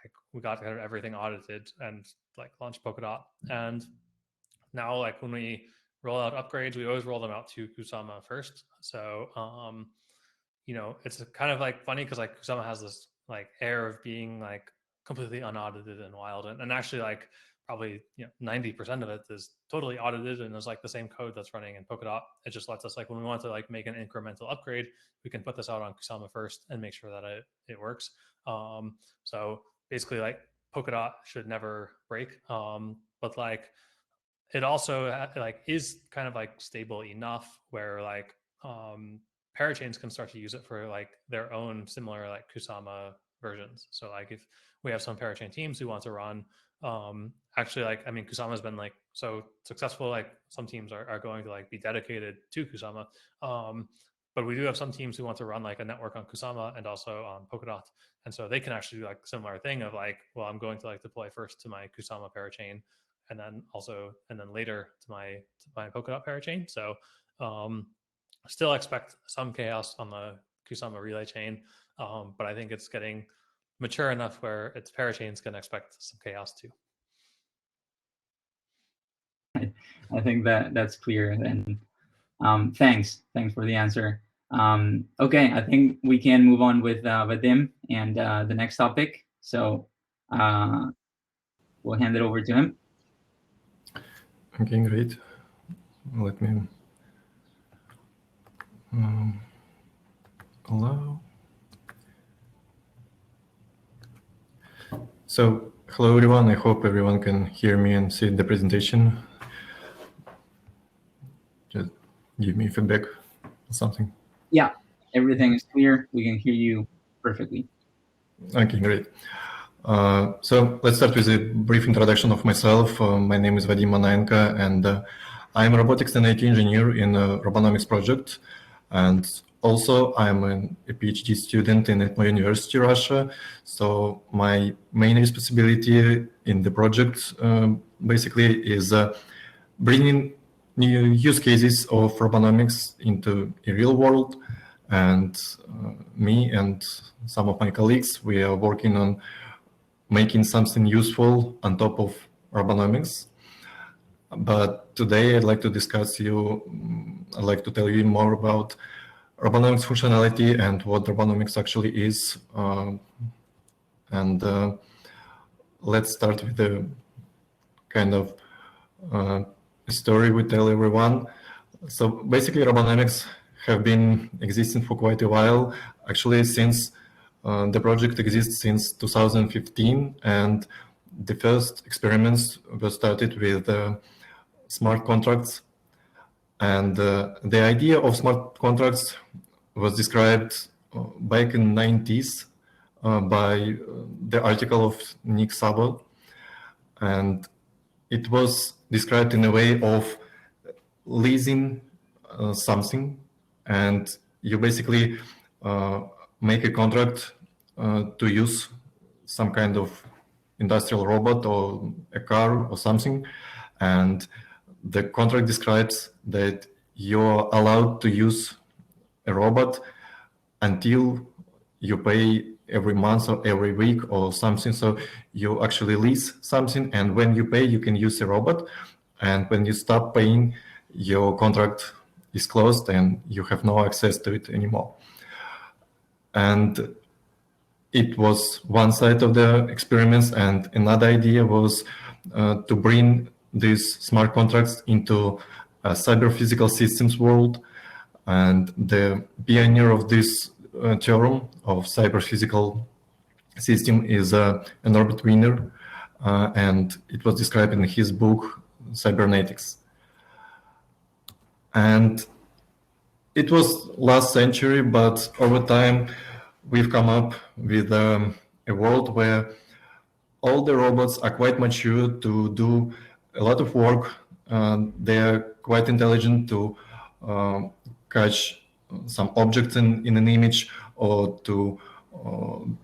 like we got kind of everything audited and like launched Polkadot. And now like when we roll out upgrades, we always roll them out to Kusama first. So, it's kind of like funny because like Kusama has this like air of being like completely unaudited and wild. And actually like probably 90% of it is totally audited and is like the same code that's running in Polkadot. It just lets us like when we want to like make an incremental upgrade, we can put this out on Kusama first and make sure that it works. So basically like Polkadot should never break, but like it also like is kind of like stable enough where like parachains can start to use it for like their own similar like Kusama versions. So like if we have some parachain teams who want to run, actually, like, I mean, Kusama has been like so successful, like some teams are going to like be dedicated to Kusama. But we do have some teams who want to run like a network on Kusama and also on Polkadot. And so they can actually do like similar thing of like, well, I'm going to like deploy first to my Kusama parachain and then later to my Polkadot parachain. So still expect some chaos on the Kusama relay chain, but I think it's getting mature enough where its parachains can expect some chaos too. I think that's clear. And thanks for the answer. Okay, I think we can move on with Vadim and the next topic. So we'll hand it over to him. Okay, great. Let me allow. So, hello everyone. I hope everyone can hear me and see the presentation. Just give me feedback or something. Yeah, everything is clear. We can hear you perfectly. Okay, great. So let's start with a brief introduction of myself. My name is Vadim Manaenko, and I'm a robotics and IT engineer in the Robonomics project. And also, I'm a PhD student in ETMO University, Russia. So my main responsibility in the project basically is bringing new use cases of Robonomics into a real world. And me and some of my colleagues, we are working on making something useful on top of Robonomics. But today I'd like to I'd like to tell you more about Robonomics functionality and what Robonomics actually is. Let's start with the kind of story we tell everyone. So basically Robonomics have been existing for quite a while, actually since the project exists since 2015, and the first experiments were started with smart contracts. And the idea of smart contracts was described back in the 90s by the article of Nick Szabo. And it was described in a way of leasing something, and you basically make a contract to use some kind of industrial robot or a car or something, and the contract describes that you're allowed to use a robot until you pay every month or every week or something. So you actually lease something, and when you pay, you can use a robot. And when you stop paying, your contract is closed and you have no access to it anymore. And it was one side of the experiments, and another idea was to bring these smart contracts into a cyber physical systems world. And the pioneer of this term of cyber physical system is Norbert Wiener, and it was described in his book Cybernetics. And it was last century, but over time we've come up with a world where all the robots are quite mature to do a lot of work. They're quite intelligent to catch some objects in an image, or to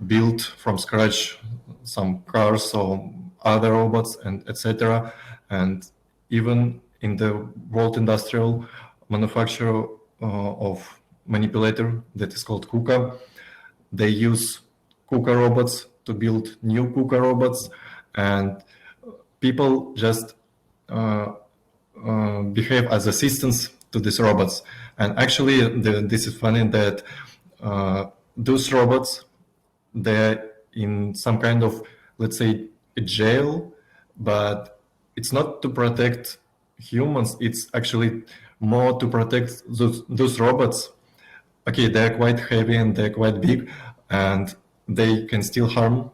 build from scratch some cars or other robots, and etc. And even in the world industrial manufacture of manipulator that is called KUKA, they use KUKA robots to build new KUKA robots, and people just behave as assistants to these robots. And actually, this is funny that those robots, they're in some kind of, let's say, a jail, but it's not to protect humans, it's actually more to protect those robots. Okay, they're quite heavy and they're quite big, and they can still harm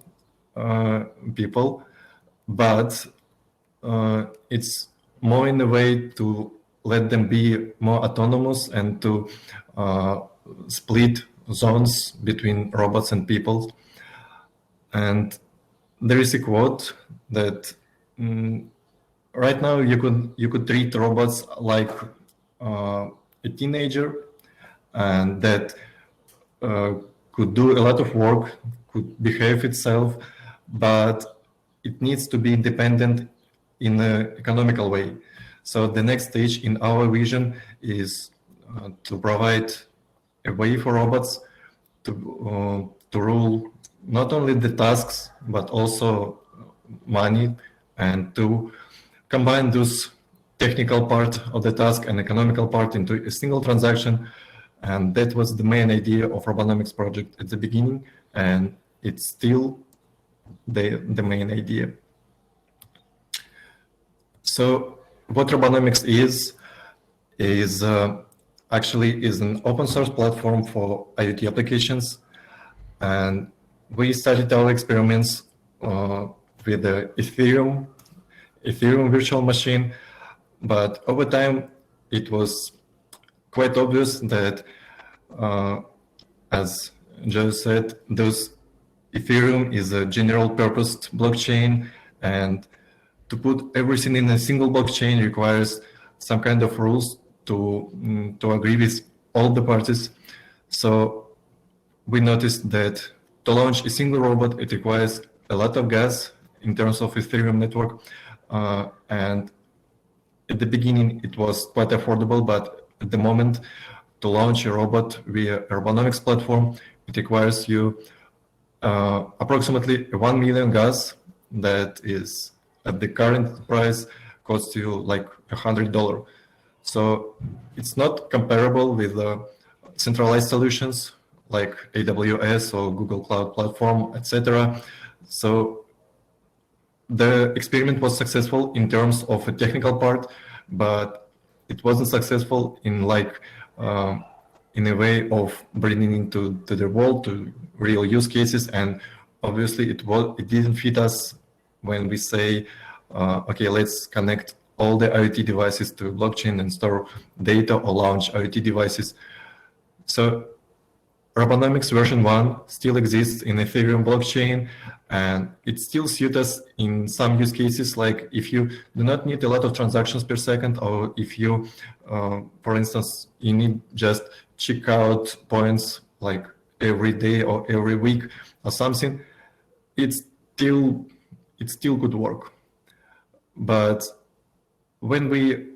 people, but it's more in a way to let them be more autonomous and to split zones between robots and people. And there is a quote that right now you could treat robots like a teenager, and that could do a lot of work, could behave itself, but it needs to be independent in an economical way. So the next stage in our vision is to provide a way for robots to rule not only the tasks, but also money, and to combine those technical part of the task and economical part into a single transaction. And that was the main idea of Robonomics project at the beginning, and it's still the main idea. So what Robonomics is actually an open source platform for IoT applications. And we started our experiments with the Ethereum virtual machine, but over time it was quite obvious that, as Joe said, Ethereum is a general purpose blockchain, and to put everything in a single blockchain requires some kind of rules to agree with all the parties. So we noticed that to launch a single robot, it requires a lot of gas in terms of Ethereum network. And at the beginning, it was quite affordable, but at the moment, to launch a robot via Robonomics platform, it requires you approximately 1 million gas. That is, at the current price, costs you like $100. So it's not comparable with centralized solutions like AWS or Google Cloud Platform, etc. So the experiment was successful in terms of a technical part, but it wasn't successful in in a way of bringing into the world to real use cases. And obviously it didn't fit us when we say, okay, let's connect all the IoT devices to blockchain and store data or launch IoT devices. So Robonomics version 1 still exists in Ethereum blockchain, and it still suits us in some use cases, like if you do not need a lot of transactions per second, or if you, for instance, you need just checkout points like every day or every week or something, it still could work. But when we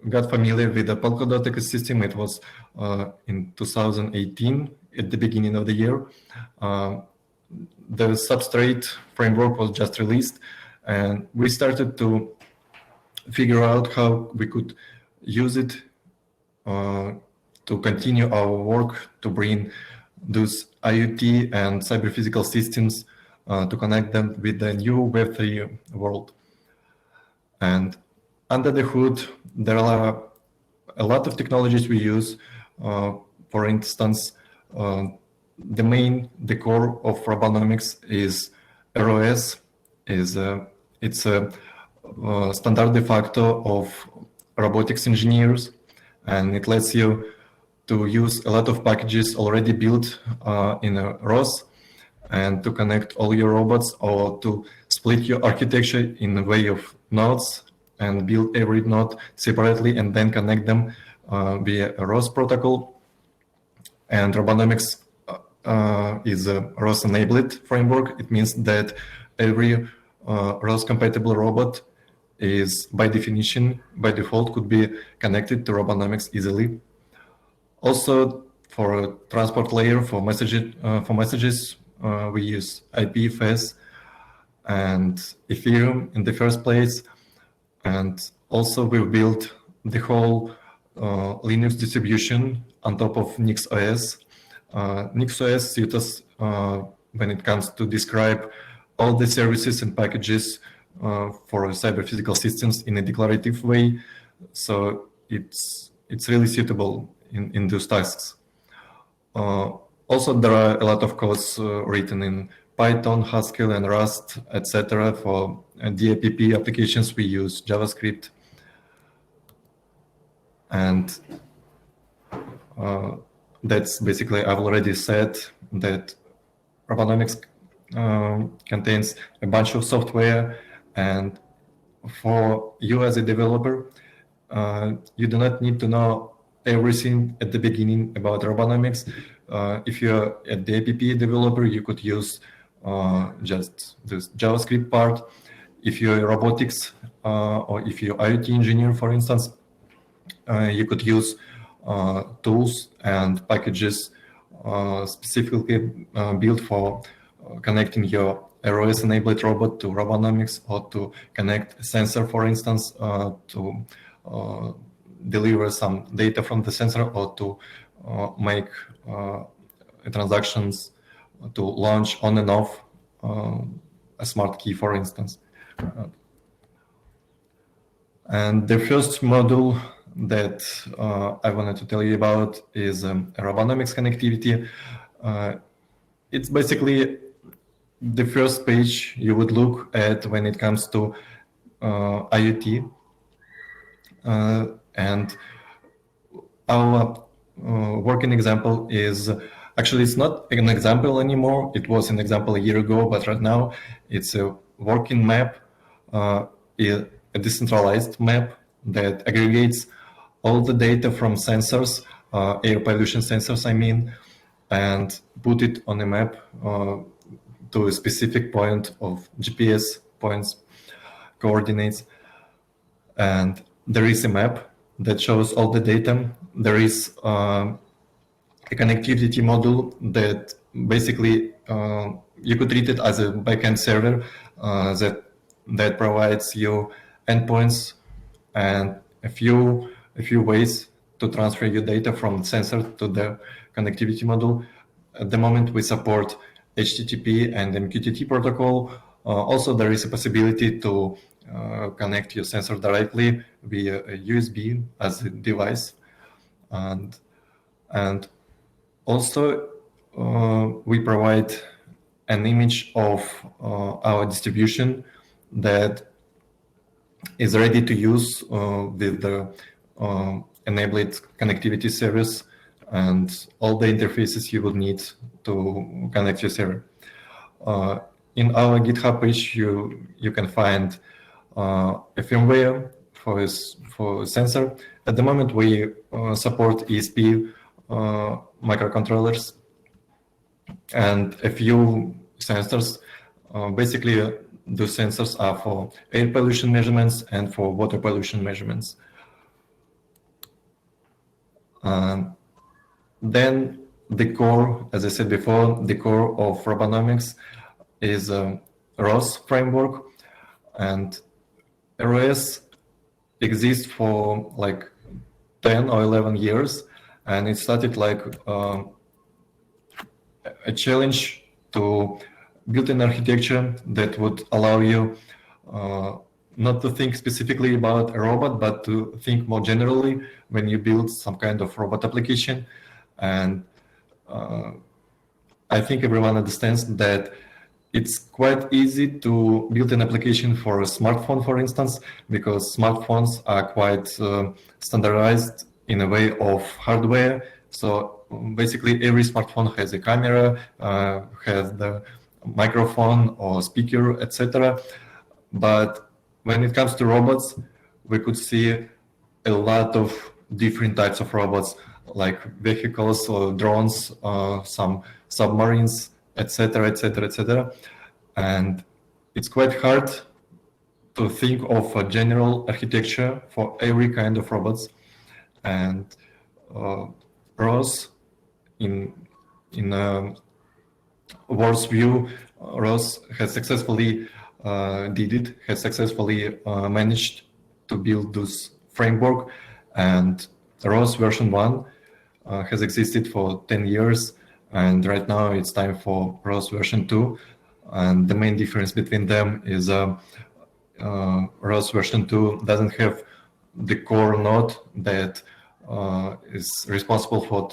got familiar with the Polkadot ecosystem, it was in 2018, at the beginning of the year. The substrate framework was just released, and we started to figure out how we could use it to continue our work to bring those IoT and cyber physical systems to connect them with the new Web3 world. And under the hood, there are a lot of technologies we use. For instance, the core of Robonomics is ROS. It's a standard de facto of robotics engineers, and it lets you to use a lot of packages already built in a ROS, and to connect all your robots, or to split your architecture in a way of nodes and build every node separately and then connect them via a ROS protocol. And Robonomics is a ROS-enabled framework. It means that every ROS-compatible robot is, by definition, by default, could be connected to Robonomics easily. Also, for a transport layer for messages, we use IPFS and Ethereum in the first place. And also we've built the whole Linux distribution on top of NixOS. NixOS suits us when it comes to describe all the services and packages for cyber physical systems in a declarative way. So it's really suitable in those tasks. Also, there are a lot of codes written in Python, Haskell, and Rust, etc. For DAPP applications, we use JavaScript. And that's basically, I've already said that Robonomics contains a bunch of software, and for you as a developer, you do not need to know everything at the beginning about Robonomics. If you're a DAPP developer, you could use just this JavaScript part. If you're a robotics or if you're IoT engineer, for instance, you could use tools and packages specifically built for connecting your ROS-enabled robot to Robonomics, or to connect a sensor, for instance, to deliver some data from the sensor, or to make transactions to launch on and off a smart key, for instance. And the first module that I wanted to tell you about is Robonomics connectivity. It's basically the first page you would look at when it comes to IoT. And our working example is, actually it's not an example anymore. It was an example a year ago, but right now it's a working map, a decentralized map that aggregates all the data from sensors, air pollution sensors, I mean, and put it on a map to a specific point of GPS points, coordinates. And there is a map that shows all the data. There is a connectivity module that basically you could treat it as a backend server that provides you endpoints and a few ways to transfer your data from sensor to the connectivity module. At the moment, we support HTTP and MQTT protocol. Also, there is a possibility to connect your sensor directly via a USB as a device. And also, we provide an image of our distribution that is ready to use with the enabled connectivity service and all the interfaces you would need to connect your server. In our GitHub page, you can find a firmware for a sensor. At the moment, we support ESP microcontrollers and a few sensors. Basically, those sensors are for air pollution measurements and for water pollution measurements. Then the core, as I said before, the core of Robonomics is a ROS framework, and ROS exists for like 10 or 11 years, and it started like a challenge to build an architecture that would allow you not to think specifically about a robot, but to think more generally when you build some kind of robot application. And I think everyone understands that it's quite easy to build an application for a smartphone, for instance, because smartphones are quite standardized in a way of hardware. So basically every smartphone has a camera, has the microphone or speaker, etc. But when it comes to robots, we could see a lot of different types of robots, like vehicles or drones, some submarines, etc., etc., etc. And it's quite hard to think of a general architecture for every kind of robots. And ROS, in War's view, ROS has successfully has successfully managed to build this framework. And ROS version 1 has existed for 10 years. And right now it's time for ROS version 2. And the main difference between them is ROS version 2 doesn't have the core node that is responsible for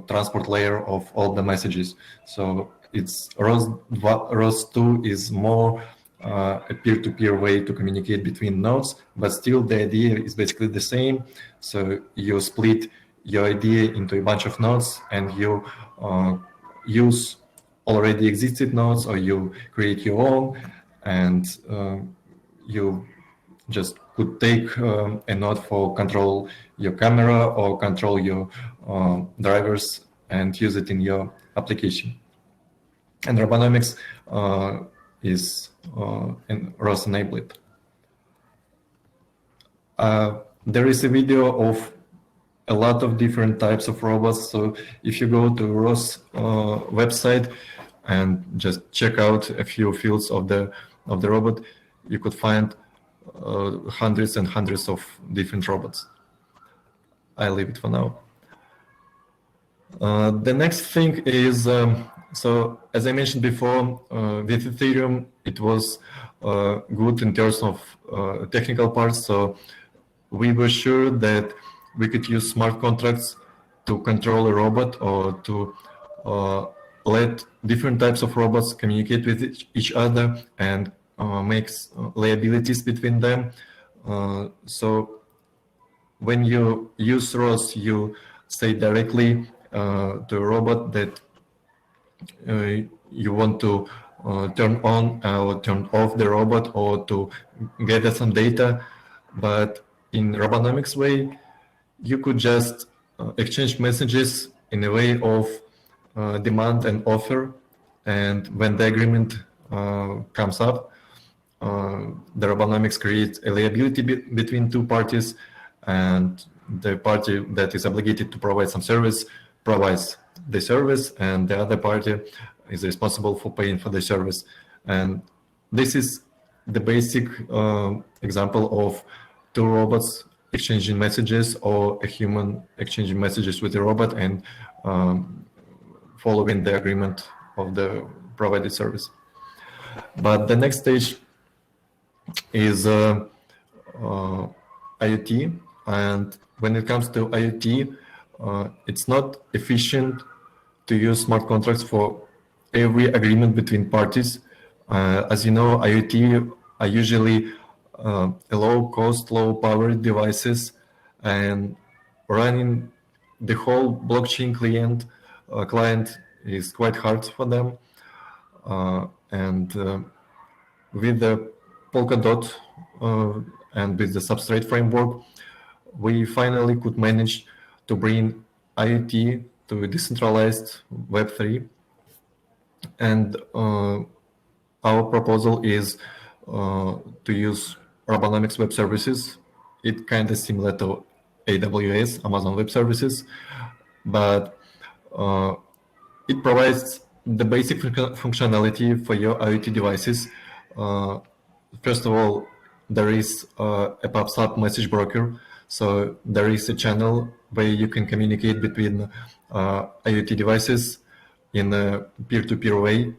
transport layer of all the messages. So it's ROS 2 is more a peer-to-peer way to communicate between nodes, but still the idea is basically the same. So you split your idea into a bunch of nodes and you use already existed nodes, or you create your own, and you just could take a node for control your camera or control your drivers and use it in your application. And Robonomics is ROS enabled. There is a video of a lot of different types of robots. So if you go to ROS website and just check out a few fields of the robot, you could find hundreds and hundreds of different robots. I'll leave it for now. The next thing is, so as I mentioned before, with Ethereum, it was good in terms of technical parts. So we were sure that we could use smart contracts to control a robot, or to let different types of robots communicate with each other and make liabilities between them. So when you use ROS, you say directly to a robot that you want to turn on or turn off the robot, or to gather some data. But in Robonomics way, you could just exchange messages in a way of demand and offer. And when the agreement comes up, the Robonomics creates a liability between two parties, and the party that is obligated to provide some service provides the service, and the other party is responsible for paying for the service. And this is the basic example of two robots exchanging messages, or a human exchanging messages with a robot and following the agreement of the provided service. But the next stage is IoT. And when it comes to IoT, it's not efficient to use smart contracts for every agreement between parties. As you know, IoT are usually low-cost, low-powered devices, and running the whole blockchain client is quite hard for them. And with the Polkadot and with the Substrate framework, we finally could manage to bring IoT to a decentralized Web3. And our proposal is to use Robonomics Web Services. It's kind of similar to AWS, Amazon Web Services, but it provides the basic functionality for your IoT devices. First of all, there is a pops up message broker. So there is a channel where you can communicate between IoT devices in a peer-to-peer way.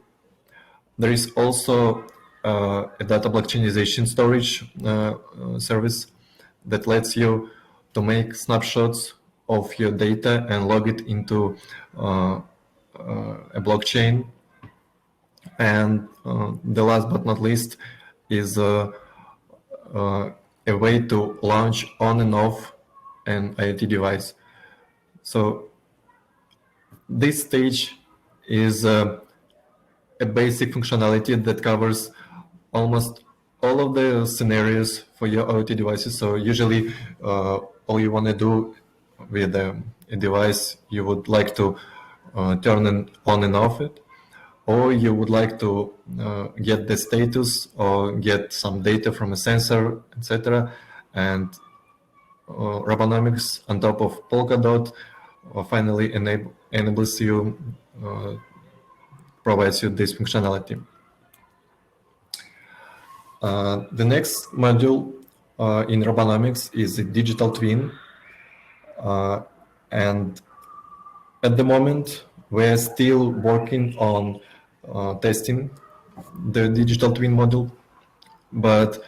There is also a data blockchainization storage service that lets you to make snapshots of your data and log it into a blockchain. And the last but not least is a way to launch on and off an IoT device. So this stage is a basic functionality that covers almost all of the scenarios for your IoT devices. So usually all you want to do with a device, you would like to turn it on and off it, or you would like to get the status or get some data from a sensor, etc. And Robonomics on top of Polkadot finally enables you, provides you this functionality. The next module in Robonomics is a digital twin. And at the moment, we're still working on testing the digital twin module, but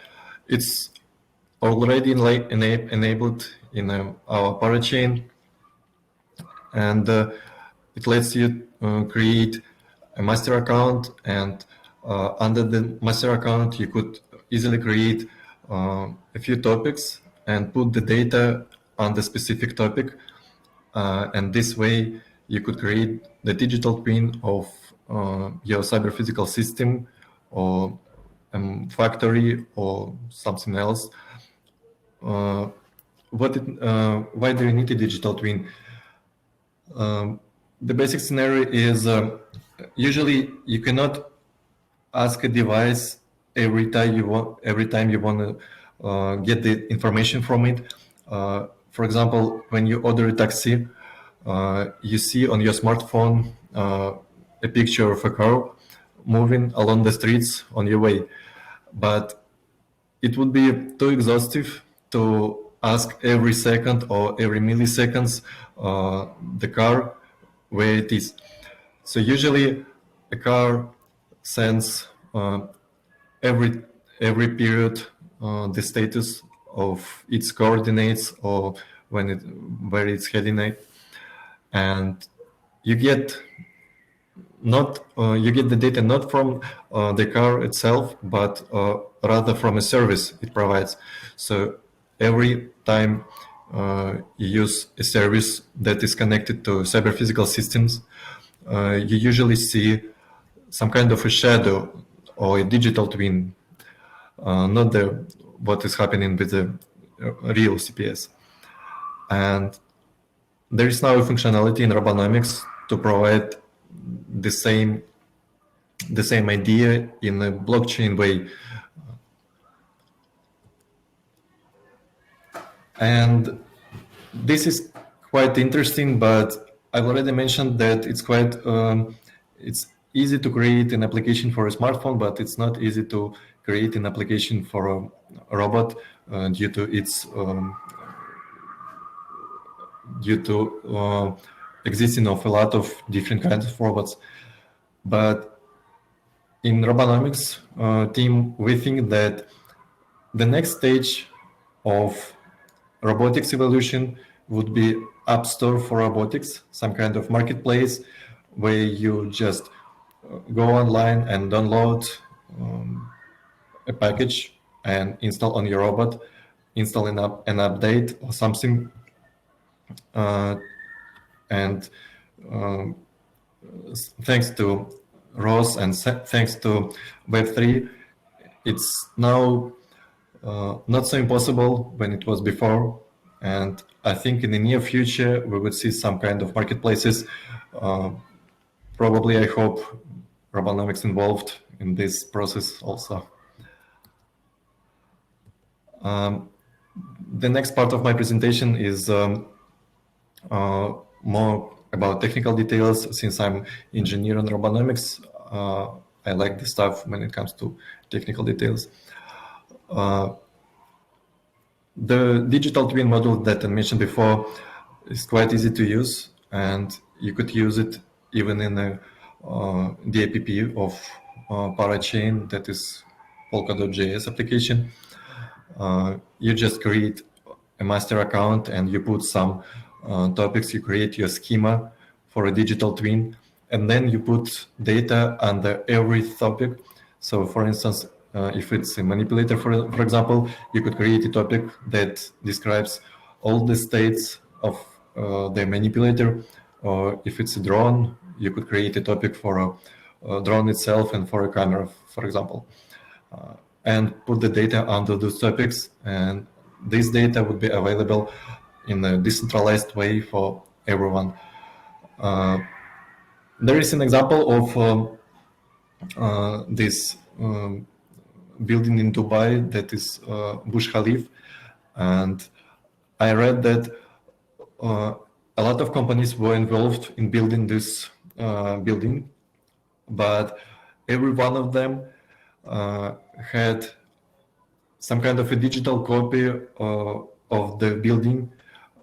it's already enabled in our parachain, and it lets you create a master account, and under the master account you could easily create a few topics and put the data on the specific topic, and this way you could create the digital twin of your cyber physical system or factory or something else. Why do you need a digital twin? The basic scenario is usually you cannot ask a device every time you want to get the information from it. For example, when you order a taxi, you see on your smartphone a picture of a car moving along the streets on your way, but it would be too exhaustive to ask every second or every milliseconds the car where it is. So usually a car sends every period the status of its coordinates or where it's heading at, and you get the data not from the car itself, but rather from a service it provides. So every time you use a service that is connected to cyber physical systems, you usually see some kind of a shadow or a digital twin, not what is happening with the real CPS. And there is now a functionality in Robonomics to provide the same idea in a blockchain way. And this is quite interesting, but I've already mentioned that it's quite it's easy to create an application for a smartphone, but it's not easy to create an application for a robot due to its existing of a lot of different kinds of robots. But in Robonomics team, we think that the next stage of robotics evolution would be App Store for robotics, some kind of marketplace where you just go online and download a package and install on your robot, install an update or something, and thanks to ROS and thanks to Web3, it's now not so impossible when it was before. And I think in the near future, we would see some kind of marketplaces. Probably, I hope Robonomics involved in this process also. The next part of my presentation is more about technical details. Since I'm engineer in Robonomics, I like the stuff when it comes to technical details. The digital twin model that I mentioned before is quite easy to use, and you could use it even in the app of Parachain, that is Polkadot.js application. You just create a master account and you put some topics, you create your schema for a digital twin, and then you put data under every topic. So for instance, if it's a manipulator, for example, you could create a topic that describes all the states of the manipulator. Or if it's a drone, you could create a topic for a drone itself and for a camera, for example, and put the data under those topics. And this data would be available in a decentralized way for everyone. There is an example of this building in Dubai that is Burj Khalifa, and I read that a lot of companies were involved in building this building, but every one of them had some kind of a digital copy of the building,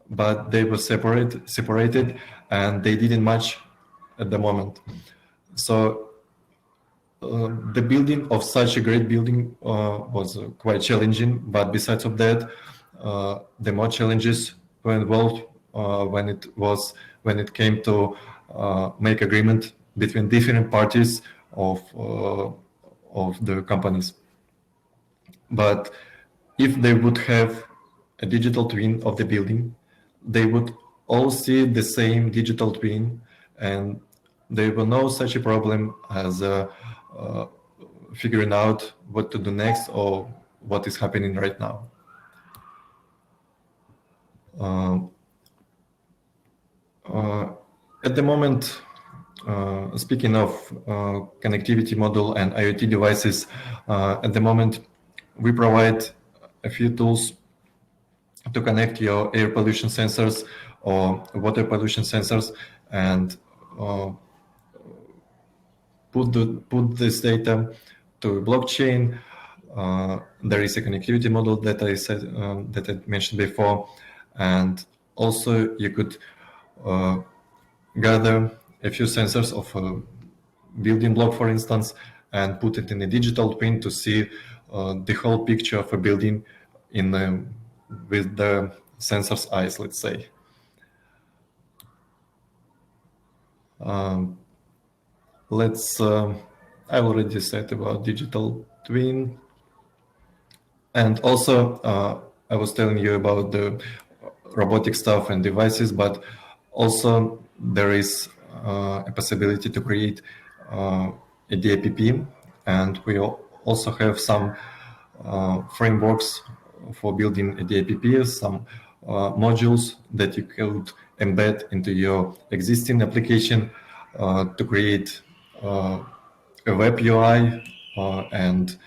but they were separated, and they didn't match at the moment. So the building of such a great building was quite challenging, but besides of that, the more challenges were involved when it came to make agreement between different parties of the companies. But if they would have a digital twin of the building, they would all see the same digital twin, and there will no such a problem as figuring out what to do next or what is happening right now. At the moment, speaking of connectivity model and IoT devices, at the moment we provide a few tools to connect your air pollution sensors or water pollution sensors and put this data to a blockchain. There is a connectivity model that I said that I mentioned before, and also you could gather a few sensors of a building block, for instance, and put it in a digital twin to see the whole picture of a building in with the sensor's eyes, let's say. I already said about digital twin, and also I was telling you about the robotic stuff and devices, but also there is a possibility to create a DAPP, and we also have some frameworks for building a DAPP, some modules that you could embed into your existing application to create a web UI and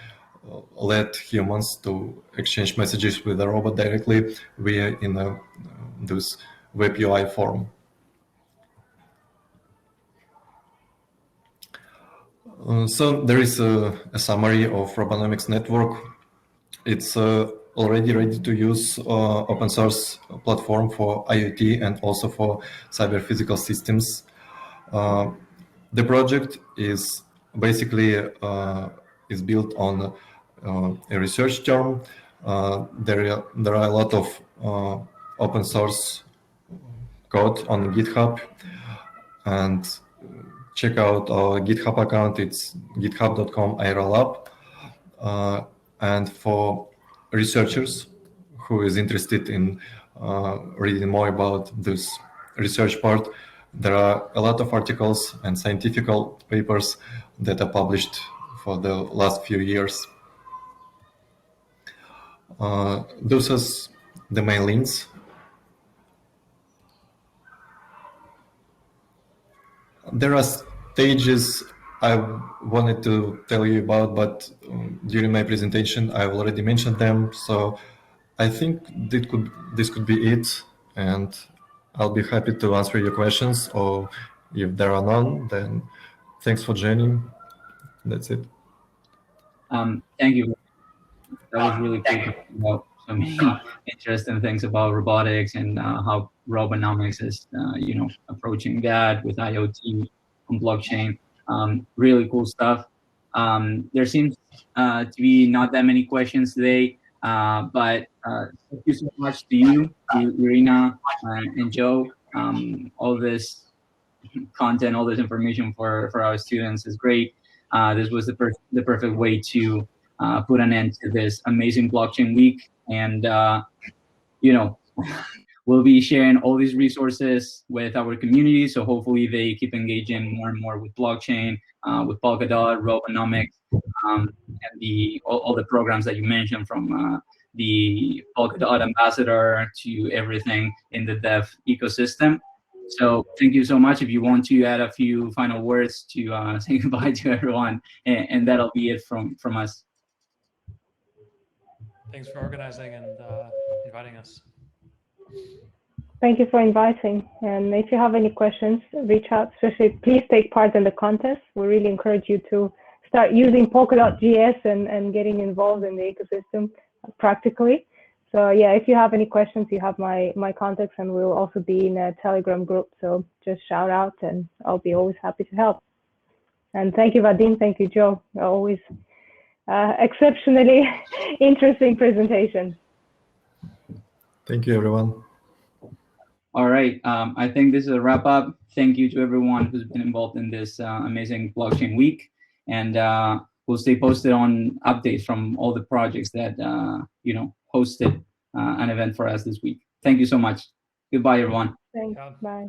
let humans to exchange messages with the robot directly via this web UI form. So there is a summary of Robonomics Network. It's already ready to use open source platform for IoT and also for cyber physical systems. The project is basically is built on a research term. There are a lot of open source code on GitHub, and check out our GitHub account. It's github.com/irolab. And for researchers who is interested in reading more about this research part, there are a lot of articles and scientific papers that are published for the last few years. Those are the main links. There are stages I wanted to tell you about, but during my presentation I already mentioned them. So I think this could be it, and I'll be happy to answer your questions, or if there are none, then thanks for joining. That's it. Thank you. That was really cool to talk about so many interesting things about robotics and how Robonomics is, approaching that with IoT and blockchain. Really cool stuff. There seems to be not that many questions today, but thank you so much to you, Irina and Joe. All this content, all this information for our students is great. This was the perfect way to put an end to this amazing blockchain week. And, we'll be sharing all these resources with our community. So hopefully they keep engaging more and more with blockchain, with Polkadot, Robonomics, and all the programs that you mentioned, from the Polkadot ambassador to everything in the dev ecosystem. So thank you so much. If you want to add a few final words to say goodbye to everyone, and that'll be it from us. Thanks for organizing and inviting us. Thank you for inviting. And if you have any questions, reach out. Especially, please take part in the contest. We really encourage you to start using Polkadot.js and getting involved in the ecosystem practically. So yeah, if you have any questions, you have my contacts, and we'll also be in a Telegram group. So just shout out, and I'll be always happy to help. And thank you, Vadim. Thank you, Joe. Always exceptionally interesting presentation. Thank you, everyone. All right. I think this is a wrap up. Thank you to everyone who's been involved in this amazing blockchain week. And we'll stay posted on updates from all the projects that, hosted an event for us this week. Thank you so much. Goodbye, everyone. Thanks. Bye.